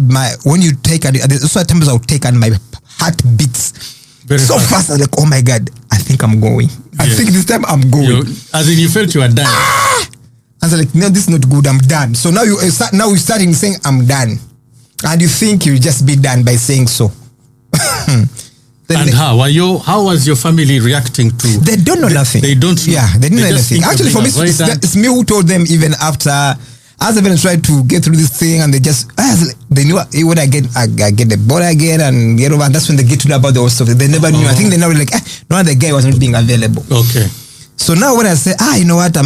S2: when you take, there's also times I'll take and my heart beats
S1: very
S2: so fast. I was like, oh my God, I think I'm going. I think this time I'm going.
S1: As in you felt you were done.
S2: I was like, no, this is not good. I'm done. So now you're starting saying I'm done. And you think you'll just be done by saying so.
S1: And how was your family reacting to?
S2: They don't know nothing.
S1: They don't know.
S2: Yeah, they didn't know anything. Actually, for me, it's me who told them even after. As I've been trying to get through this thing, and they knew when I get the ball again and get over, and that's when they get to know about the whole stuff. They never knew. I think they never like, no, the guy was not being available.
S1: Okay.
S2: So now when I say, you know what,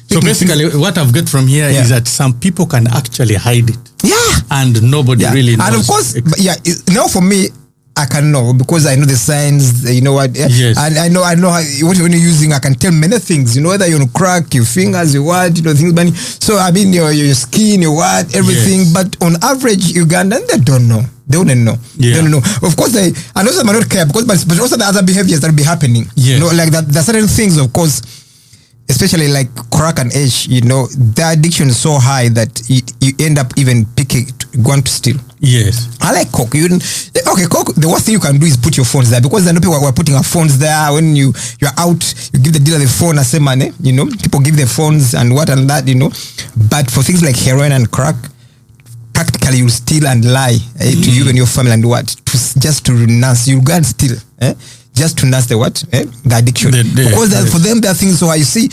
S1: so basically, what I've got from here is that some people can actually hide it.
S2: Yeah.
S1: And nobody really knows.
S2: And of course, now for me, I can know because I know the signs, you know what?
S1: Yes.
S2: And I know how, what you're using, I can tell many things, whether you're on crack, your fingers, your what, things. So, I mean, your skin, your what, everything. Yes. But on average, Ugandan, they don't know. They wouldn't know.
S1: Yeah.
S2: They don't know. Of course, and also they might not care because, but also the other behaviors that will be happening.
S1: Yes.
S2: Like that, there are certain things, of course, especially like crack and age, the addiction is so high that you end up even going to steal.
S1: Yes.
S2: I like coke. Coke, the worst thing you can do is put your phones there because I know people were putting our phones there. When you're out, you give the dealer the phone and say money, people give their phones and what and that, But for things like heroin and crack, practically you'll steal and lie to you and your family and what? Just to renounce. You'll go and steal. Just to nurse the what? The addiction. Because for them, there are things, so you see,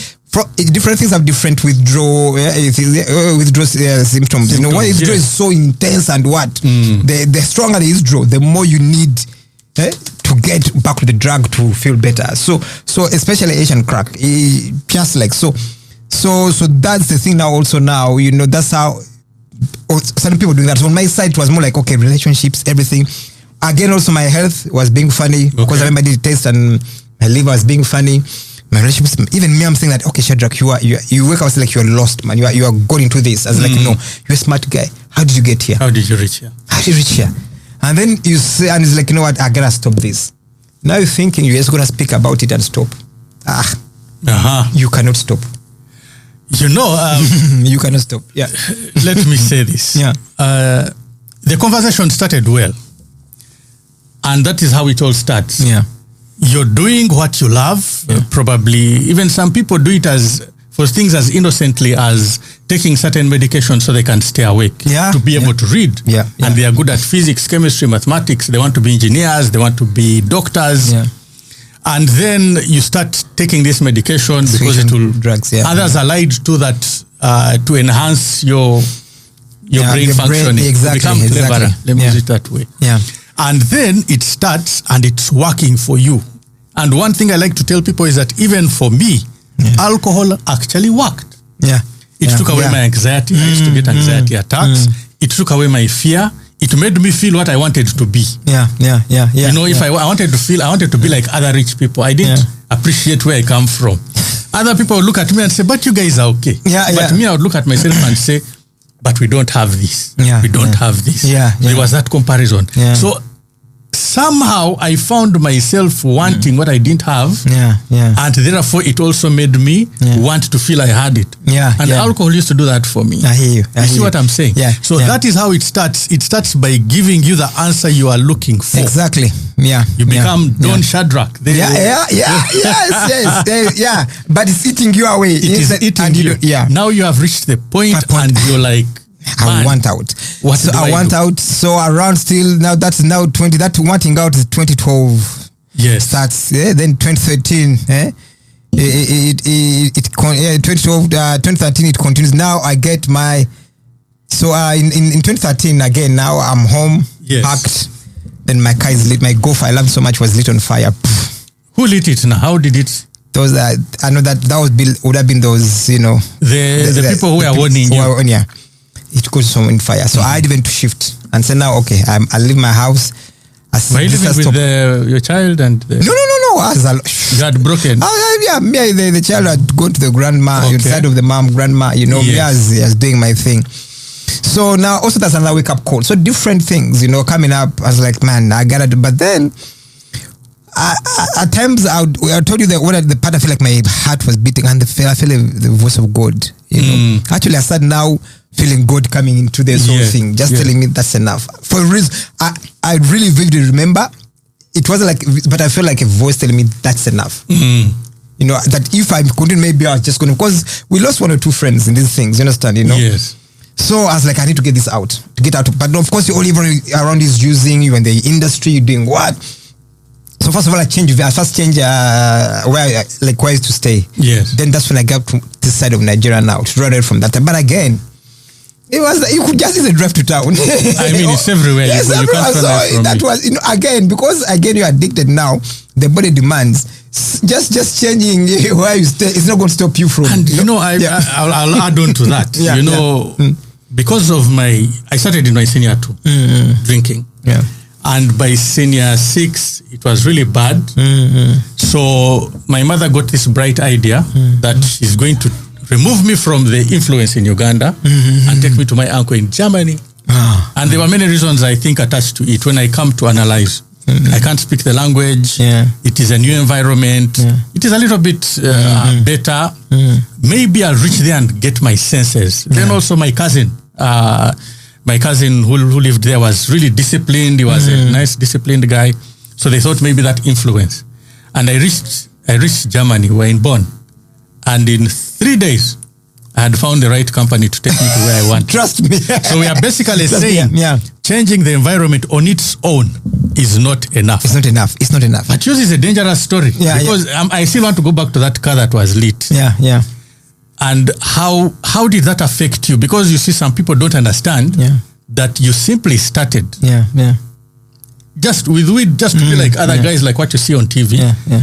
S2: different things have different withdrawal symptoms. When withdrawal is so intense and what? The stronger the withdrawal, the more you need to get back to the drug to feel better. So especially Asian crack, just like so that's the thing now also now, that's how certain people doing that. So on my side, it was more like, okay, relationships, everything. Again, also my health was being funny because I remember I did a test and my liver was being funny. My relationships, even me, I'm saying that, okay, Shadrach, you wake up like you're lost, man. You are going into this. I was like, no, you're a smart guy. How did you get here?
S1: How did you reach here?
S2: And then you say, and it's like, you know what, I gotta stop this. Now you're thinking you're just gonna speak about it and stop. You cannot stop. You cannot stop. Yeah.
S1: Let me say this.
S2: Yeah.
S1: The conversation started well. And that is how it all starts.
S2: Yeah.
S1: You're doing what you love. Probably even some people do it for things as innocently as taking certain medications so they can stay awake. To be able to read. And they are good at physics, chemistry, mathematics. They want to be engineers. They want to be doctors. And then you start taking this medication because it will
S2: drugs.
S1: Others are lied to that to enhance your brain functioning. Become cleverer. Let me use it that way. And then it starts and it's working for you. And one thing I like to tell people is that even for me, alcohol actually worked. It took away my anxiety. I used to get anxiety attacks. It took away my fear. It made me feel what I wanted to be. If I wanted to be like other rich people. I didn't appreciate where I come from. Other people would look at me and say, but you guys are okay. But me, I would look at myself and say, but we don't have this. We don't have this. There was that comparison. So somehow I found myself wanting what I didn't have. And therefore it also made me want to feel I had it. And alcohol used to do that for me.
S2: I hear you.
S1: You see what I'm saying? So that is how it starts. It starts by giving you the answer you are looking for.
S2: Exactly. You
S1: become Don Shadrach.
S2: Yes. But it's eating you away.
S1: It is eating you. Now you have reached the point and you're like,
S2: I want out. I want out. So around still now, that's now 20. That wanting out is 2012.
S1: Yes.
S2: Starts. Then 2013. 2012. 2013 it continues. Now I get my. So in 2013 again. Now I'm home. Packed. Then my car is lit. My Golf I loved so much was lit on fire.
S1: Who lit it now? How did it?
S2: Those I know that would have been those,
S1: the people who are warning you.
S2: It goes on in fire. So I had even to shift and say now, okay, I'll leave my house.
S1: Were you living with your child and
S2: No.
S1: You had broken.
S2: The child had gone to the grandma, the side of the mom, grandma, me as doing my thing. So now also that's another wake up call. So different things, coming up. I was like, man, I gotta do. But then at times I told you that when the part I feel like my heart was beating and I feel the voice of God. Actually I started now feeling God coming into this whole thing, just telling me that's enough. For a reason, I really vividly remember. It wasn't like, but I felt like a voice telling me that's enough. That if I couldn't, maybe I was just going to, because we lost one or two friends in these things, you understand,
S1: Yes.
S2: So I was like, I need to get this out, But of course, you're all even around is using you in the industry, you're doing what? So first of all, I first changed where I used to stay.
S1: Yes.
S2: Then that's when I got to this side of Nigeria now, to run away from that. But again, it was you could just easily drive to town.
S1: I mean, it's everywhere.
S2: Yes, everywhere. So that was again, because again you're addicted now. The body demands just changing where you stay. It's not going to stop you from.
S1: And I'll add on to that. Because of I started in my senior 2 drinking.
S2: Yeah.
S1: And by senior 6, it was really bad. So my mother got this bright idea that she's going to remove me from the influence in Uganda and take me to my uncle in Germany. And there were many reasons I think attached to it. When I come to analyze, I can't speak the language. It is a new environment. It is a little bit better. Maybe I'll reach there and get my senses. Then also my cousin who lived there was really disciplined. He was a nice disciplined guy. So they thought maybe that influence. And I reached Germany. We were in Bonn. And in 3 days, I had found the right company to take me to where I want.
S2: Trust me.
S1: So we are basically saying changing the environment on its own is not enough.
S2: It's not enough.
S1: But yours is a dangerous story. Because I still want to go back to that car that was lit.
S2: Yeah.
S1: And how did that affect you? Because you see, some people don't understand that you simply started. Just with weed, just to be like other guys, like what you see on TV.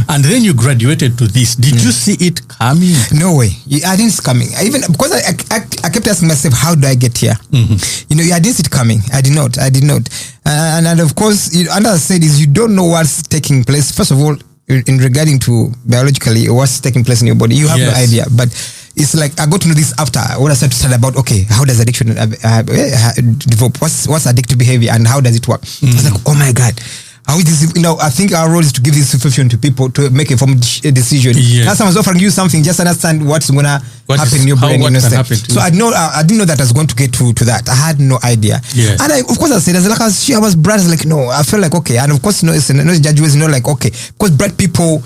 S1: And then you graduated to this. Did you see it coming?
S2: No way. I didn't see it coming. Because I kept asking myself, how do I get here? I didn't see it coming. I did not. And of course, another said is you don't know what's taking place. First of all, in regarding to biologically what's taking place in your body, you have no idea. But it's like I got to know this after when I started to study about how does addiction develop, what's addictive behavior and how does it work. I was like, oh my God, how is this? I think our role is to give this information to people to make a informed decision. Now someone's offering you something, just understand what's gonna happen in your brain. So I didn't know that I was going to get to that. I had no idea. And of course I said, I was bright. I was like, no, I felt like okay. And of course, it's no judgments, like okay, because bright people,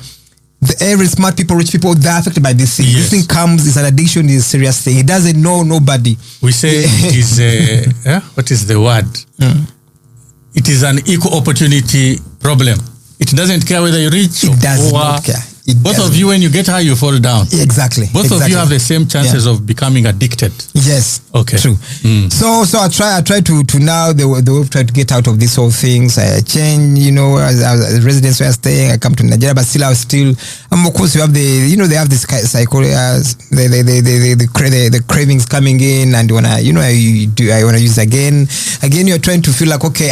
S2: the every smart people, rich people, they're affected by this thing. This thing comes, it's an addiction, it's a serious thing. It doesn't know nobody.
S1: We say it is what is the word? It is an equal opportunity problem. It doesn't care whether you're rich
S2: or poor. Not care.
S1: Both of you, when you get high, you fall down.
S2: Exactly.
S1: Both of you have the same chances of becoming addicted.
S2: Yes.
S1: Okay.
S2: True. So I try to now they will try to get out of this whole thing. So I change, as residents where I'm staying, I come to Nigeria, but still of course you have they have this psychology, the cravings coming in, and when I want to use again, you're trying to feel like okay,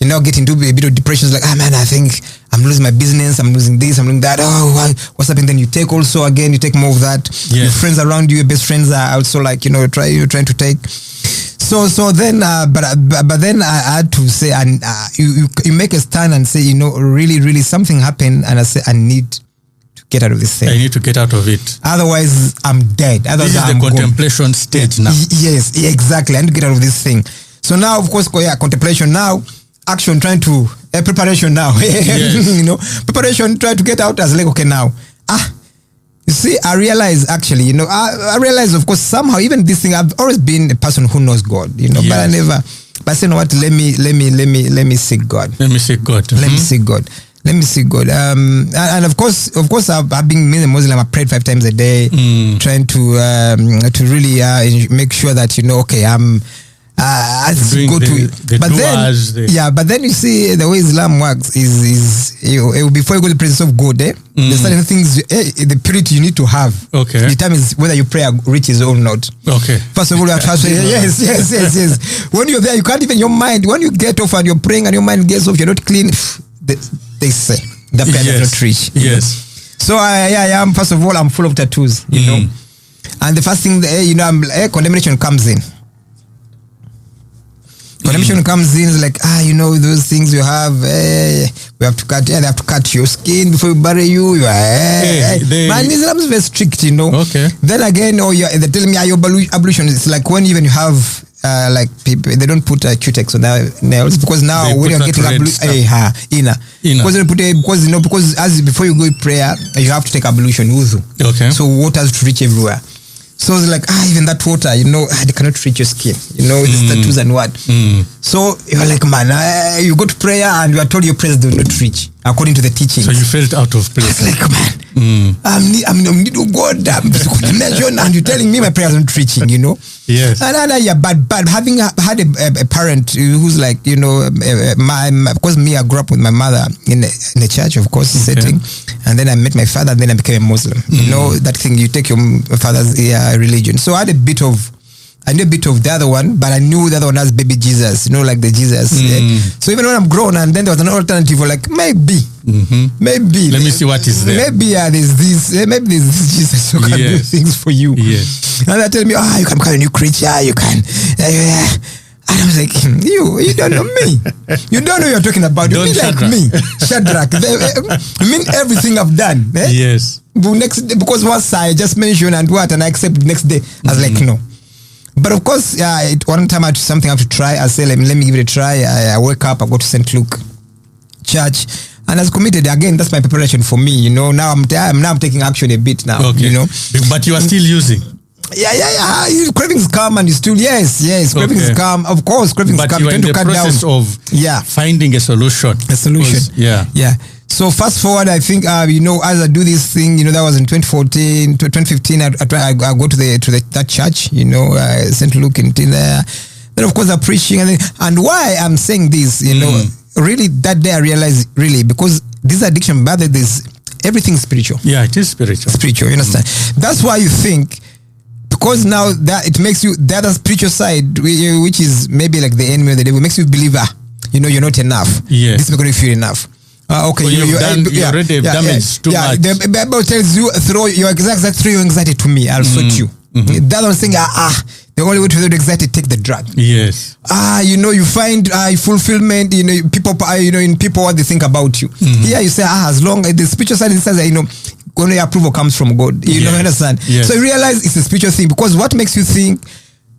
S2: get into a bit of depression. It's like, man, I think I'm losing my business, I'm losing this, I'm losing that. Oh, what's happening? Then you take more of that. Your friends around you, your best friends are also like, you're trying to take. So then, but then I had to say, and you make a stand and say, really something happened, and I say, I need to get out of this thing.
S1: I need to get out of it.
S2: Otherwise, I'm dead. Otherwise,
S1: this is the contemplation stage now.
S2: Yes, exactly. I need to get out of this thing. So now, of course, contemplation now. Action, trying to preparation now. Preparation, try to get out as like okay now. You see, I realize actually, I realize of course somehow even this thing I've always been a person who knows God, but I never. But I said, what? Let me seek God.
S1: Let me seek God.
S2: Let me seek God. Let me seek God. And of course, I've been a Muslim. I prayed 5 times a day, trying to really make sure that okay, as
S1: Doing
S2: you go to
S1: the duas,
S2: but then you see the way Islam works is before you go to the presence of God, there's certain things, the purity you need to have.
S1: Okay.
S2: Determines whether your prayer reaches or not.
S1: Okay.
S2: First of all, you have to say, yes. When you're there, you can't even, your mind, when you get off and you're praying and your mind gets off, you're not clean, they say, the prayer does not reach.
S1: Yes.
S2: So, first of all, I'm full of tattoos, you know. And the first thing, condemnation comes in. Condemnation comes in, is like, those things you have, we have to cut, they have to cut your skin before we bury you. Man, Islam is very strict, you know.
S1: Okay.
S2: Then again, they're telling me your ablution. It's like when even you have, people, they don't put Q-tex on their nails, because now
S1: They
S2: when you're
S1: put
S2: getting
S1: inner.
S2: because as before you go in prayer, you have to take ablution, wudu.
S1: Okay.
S2: So water has to reach everywhere. So it's like, even that water, they cannot reach your skin. It's tattoos and what. So you're like, man, you go to prayer and you are told your prayers do not reach, according to the teachings.
S1: So you felt out of place.
S2: It's like, man, I'm need to God, and you're telling me my prayers aren't reaching,
S1: Yes.
S2: And but having had a parent who's like, because me, I grew up with my mother in the church, of course, setting, and then I met my father, and then I became a Muslim. That thing, you take your father's religion. So I knew a bit of the other one, but I knew the other one as baby Jesus, like the Jesus. So even when I'm grown, and then there was an alternative, like maybe. Let me
S1: see what is there.
S2: Maybe there's this Jesus who can do things for you.
S1: Yes.
S2: And they tell me, you can become a new creature, you can. And I was like, you don't know me. You don't know what you're talking about. You mean like me, Shadrach. You mean everything I've done.
S1: Yes.
S2: Because once I just mentioned and I accept the next day, I was like, no. But of course, one time I had something I have to try. I say, let me give it a try. I wake up, I go to St. Luke Church, and as committed again. That's my preparation for me. Now I'm taking action a bit now.
S1: Okay. But you are still using.
S2: Yeah. Cravings come and you still cravings come. Of course, cravings
S1: but
S2: come.
S1: You are in the process of finding a solution. Yeah.
S2: So fast forward, I think as I do this thing, that was in 2014, 2015. I go to that church, St. Luke in there. Then of course I'm preaching, and why I'm saying this, really that day I realized because this addiction, but there's everything spiritual.
S1: Yeah, it is spiritual.
S2: Spiritual, you understand? That's why you think. Because now that it makes you, the other spiritual side, which is maybe like the enemy of the devil, makes you believe, you're not enough.
S1: Yes.
S2: This is not going to feel enough. Okay,
S1: you already have damaged too much.
S2: The Bible tells you, throw your anxiety to me, I'll sort you. The other one saying, the only way to get excited, take the drug.
S1: Yes.
S2: You find fulfillment, in people what they think about you. Here you say, as long as the spiritual side says, only approval comes from God. You don't understand?
S1: Yes.
S2: So you realize it's a spiritual thing, because what makes you think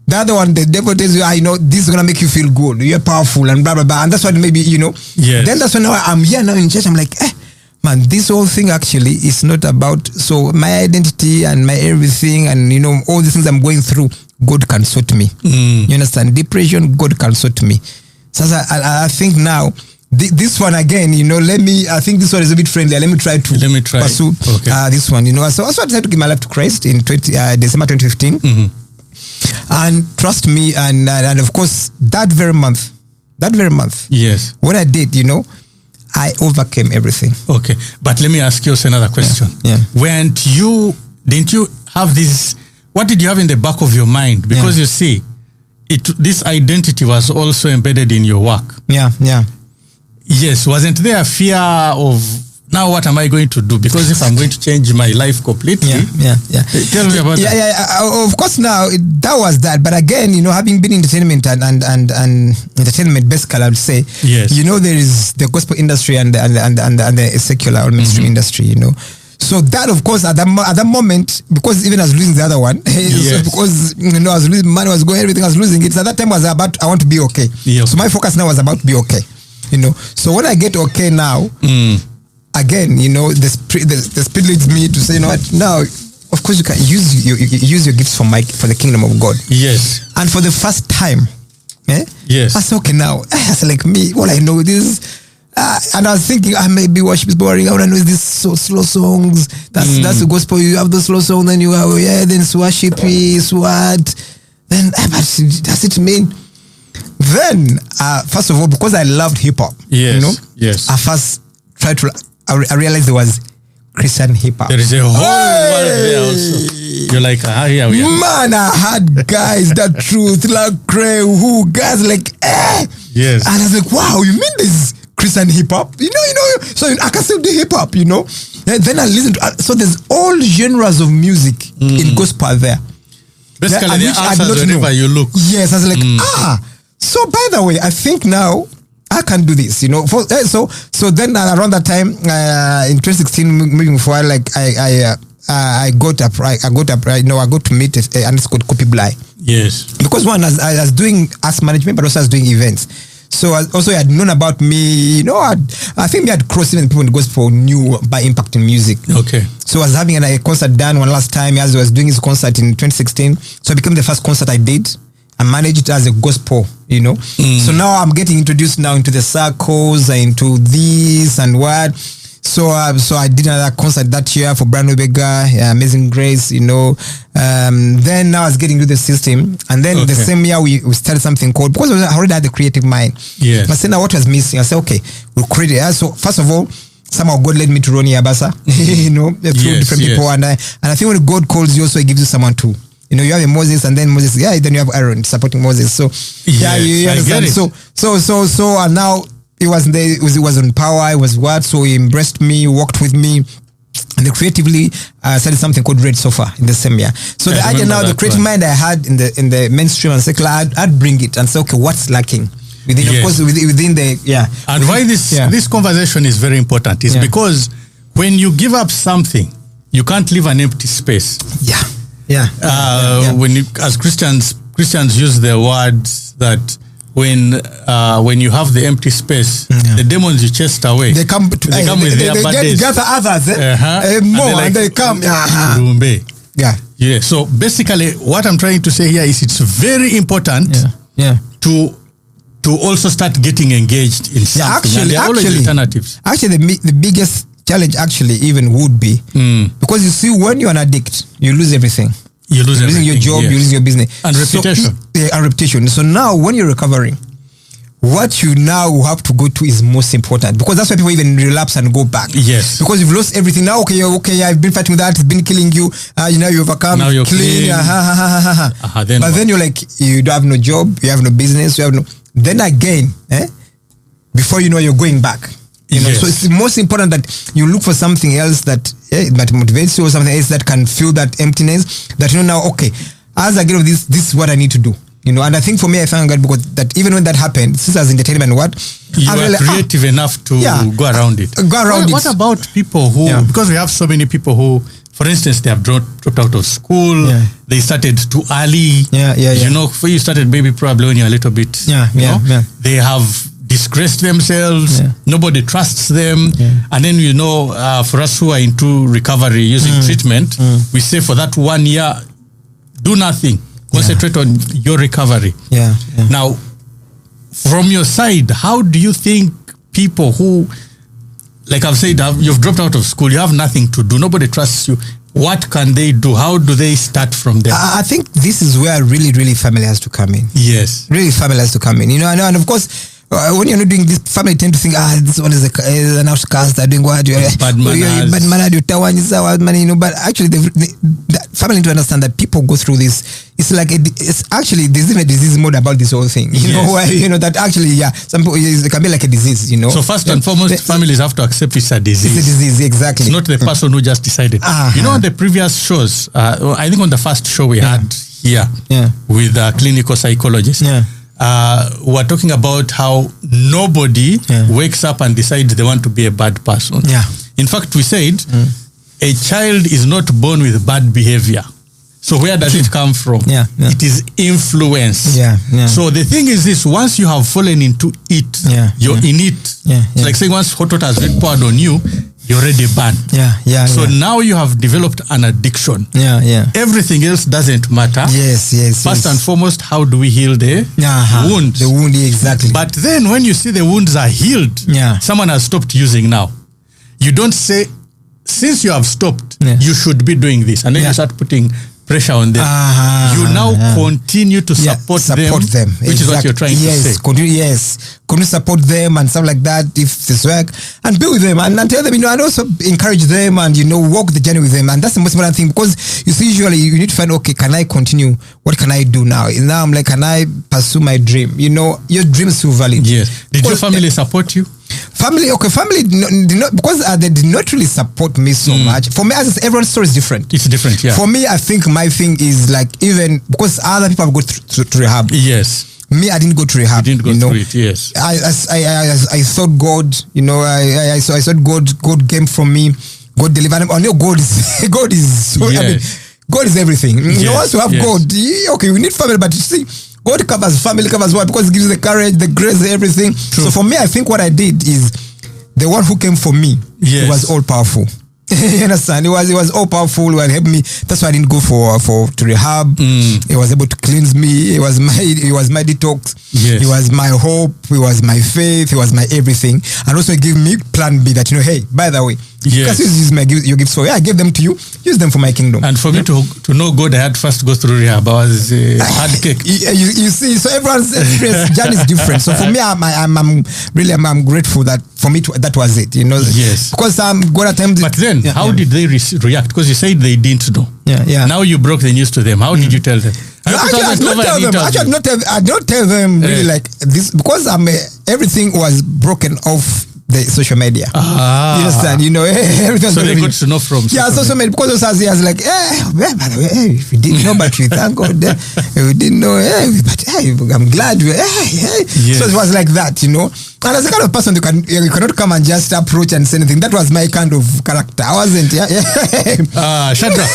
S2: the other one, the devil tells you, this is going to make you feel good. You're powerful and blah, blah, blah. And that's why maybe,
S1: Yes.
S2: Then that's when now I'm here now in church. I'm like, man, this whole thing actually is not about, so my identity and my everything and, all the things I'm going through, God can sort me. You understand? Depression, God can sort me. So I think now, this one again, I think this one is a bit friendly. Let me try pursue this one, So I decided to give my life to Christ in December 2015. And trust me, and of course, that very month,
S1: yes,
S2: what I did, I overcame everything.
S1: Okay, but let me ask you another question.
S2: Yeah.
S1: Didn't you have this? What did you have in the back of your mind? Because you see, this identity was also embedded in your work.
S2: Yeah.
S1: Yes, wasn't there a fear of, now what am I going to do? Because if I'm going to change my life completely.
S2: Yeah.
S1: Tell me about that.
S2: Yeah. Of course now, that was that. But again, having been in entertainment and entertainment, basically I would say,
S1: yes.
S2: There is the gospel industry and the secular or mainstream industry, So that, of course, at that moment, because even I was losing the other one,
S1: yes.
S2: because I was losing money, was going, everything I was losing it. So at that time was about, I want to be okay.
S1: Yeah.
S2: So my focus now was about to be okay. So when I get okay now, again, the spirit leads me to say, what? Now, of course, you can use your gifts for the kingdom of God.
S1: Yes.
S2: And for the first time,
S1: yes,
S2: I said, okay, now, that's like me. All I know this. And I was thinking, maybe worship is boring. I want to know these so slow songs. That's the gospel. You have those slow songs, then you have, then worship is what? Then, but does it mean? then, first of all, because I loved hip hop,
S1: Yes. Yes.
S2: I first tried to. I realized there was Christian hip hop.
S1: There is a whole world there also. You're like, here we are.
S2: Man, I had guys that truth like Cray, who guys like,
S1: Yes.
S2: and I was like, wow, you mean this Christian hip hop? You know, so I can still do hip hop, And then I listened to, so there's all genres of music in gospel there.
S1: Basically, the answers wherever you look.
S2: Yes, I was like, so by the way, I think now I can do this, So then around that time, in 2016, moving forward, like I got to meet and it's called Copy Bly.
S1: Yes.
S2: Because one, I was doing arts management, but also I was doing events. So also had known about me, I think we had crossed even people in the gospel knew by impact in music.
S1: Okay.
S2: So I was having a concert done one last time as I was doing his concert in 2016. So it became the first concert I did. I managed it as a gospel, So now I'm getting introduced now into the circles, into this and what. So I did another concert that year for Brand Obega, Amazing Grace, Then now I was getting into the system. And then the same year we started something called, because I already had the creative mind.
S1: Yes.
S2: But then what was missing? I said, okay, we'll create it. So first of all, somehow God led me to Ronnie Abasa, through different people. And I think when God calls you, also he gives you someone too. You have a Moses, and then Moses, then you have Aaron supporting Moses. So you understand. So and now it was on power. It was what? So he embraced me, worked with me, and then creatively started something called Red Sofa in the same year. So the idea now, the creative mind I had in the mainstream and secular, I'd bring it and say, okay, what's lacking? Within, of course, within the
S1: And why this conversation is very important is because when you give up something, you can't leave an empty space. When as Christians use the words that when you have the empty space, the demons you chased away, they come with their bad days. They gather others, more, and they come. So basically, what I'm trying to say here is it's very important to also start getting engaged in something. There are always alternatives.
S2: Actually, the biggest challenge actually even would be because you see, when you're an addict, you lose everything.
S1: You're losing
S2: your job, you're losing your business.
S1: And reputation.
S2: And reputation. So now when you're recovering, what you now have to go to is most important, because that's why people even relapse and go back.
S1: Yes.
S2: Because you've lost everything. Now, okay, I've been fighting with that, it's been killing you. You overcome.
S1: Now you're
S2: clean. Then you're like, you don't have no job, you have no business, then again, before you know, you're going back. So it's most important that you look for something else that motivates you, or something else that can fill that emptiness. That now, okay, as I get of this is what I need to do. And I think for me, I found God, because that even when that happened, since as entertainment,
S1: you are creative enough to go around it. What about people who, because we have so many people who, for instance, they have dropped out of school, they started too early. For you started maybe probably when you're a little bit, they have disgraced themselves, nobody trusts them, and then for us who are into recovery using treatment, we say for that 1 year, do nothing, concentrate on your recovery. Now, from your side, how do you think people who, like I've said, you've dropped out of school, you have nothing to do, nobody trusts you, what can they do? How do they start from there?
S2: I think this is where really, really family has to come in.
S1: Yes.
S2: Really family has to come in. And of course, when you're not doing this, family tend to think, this one is an outcast, they're doing what?
S1: Bad manners.
S2: But actually, the family need to understand that people go through this. It's like, it's actually, there's even a disease mode about this whole thing. That actually, some people, it can be like a disease,
S1: So first and foremost, families have to accept it's a disease.
S2: It's a disease, exactly.
S1: It's not the person who just decided. On the previous shows, I think on the first show we had here with a clinical psychologist, we're talking about how nobody wakes up and decides they want to be a bad person. In fact, we said a child is not born with bad behavior. So where does it come from? It is influence. So the thing is this, once you have fallen into it, you're in it. It's like saying once hot water has been poured on you, you're already banned. So now you have developed an addiction. Everything else doesn't matter. First and foremost, how do we heal the wound?
S2: The wound, exactly.
S1: But then when you see the wounds are healed, someone has stopped using now. You don't say, since you have stopped, you should be doing this. And then you start putting pressure on them. You now continue to support them, which is what you're trying to say.
S2: Continue to support them and stuff like that if this work, and be with them and tell them, and also encourage them and, walk the journey with them. And that's the most important thing, because you see, usually you need to find, okay, can I continue? What can I do now? Now I'm like, can I pursue my dream? Your dream is still valid.
S1: Yes. Did your family support you?
S2: Family did not, because they did not really support me so much. For me, as everyone's story is different.
S1: It's different, yeah.
S2: For me, I think my thing is like, even because other people have got to rehab.
S1: Yes.
S2: Me, I didn't go to rehab.
S1: You didn't go through it, yes.
S2: I thought God, I thought God came from me. God delivered him. I know God is so,
S1: Yes.
S2: God is everything.
S1: Yes.
S2: Once you have God, okay, we need family, but you see, God covers family, covers what? Because it gives you the courage, the grace, everything.
S1: True.
S2: So for me, I think what I did is the one who came for me,
S1: yes,
S2: he was all powerful. You understand? He was all powerful. He helped me. That's why I didn't go to rehab. He was able to cleanse me. He was my detox.
S1: Yes.
S2: He was my hope. He was my faith. He was my everything. And also give me plan B that, hey, by the way,
S1: yes,
S2: use your gifts for, I gave them to you. Use them for my kingdom.
S1: And for me to know God, I had first go through rehab. I was hard cake.
S2: You see, so everyone's experience journey is different. So for me, I'm grateful that for me that was it.
S1: Yes.
S2: Because God at times.
S1: But then, how did they react? Because you said they didn't know.
S2: Yeah.
S1: Now you broke the news to them. How did you tell them?
S2: I don't tell them really like this, because everything was broken off the social media. You understand? Everything.
S1: So they got to know from
S2: social media, because those he was like, by the way, if you didn't know, but we thank God. We didn't know, but I'm glad.
S1: Yes.
S2: So it was like that, And as a kind of person, you cannot come and just approach and say anything. That was my kind of character. I wasn't.
S1: Shadrach.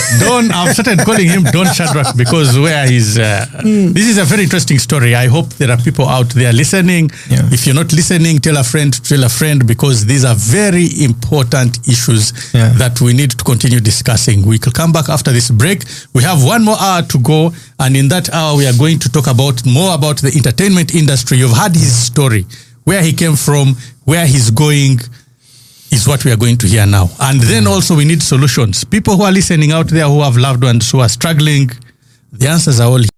S1: I've started calling him Don Shadrach, because where he's. This is a very interesting story. I hope there are people out there listening.
S2: Yeah.
S1: If you're not listening, tell a friend, because these are very important issues that we need to continue discussing. We will come back after this break. We have 1 more hour to go, and in that hour, we are going to talk more about the entertainment industry. You've heard his story. Where he came from, where he's going, is what we are going to hear now. And then also we need solutions. People who are listening out there who have loved ones who are struggling, the answers are all here.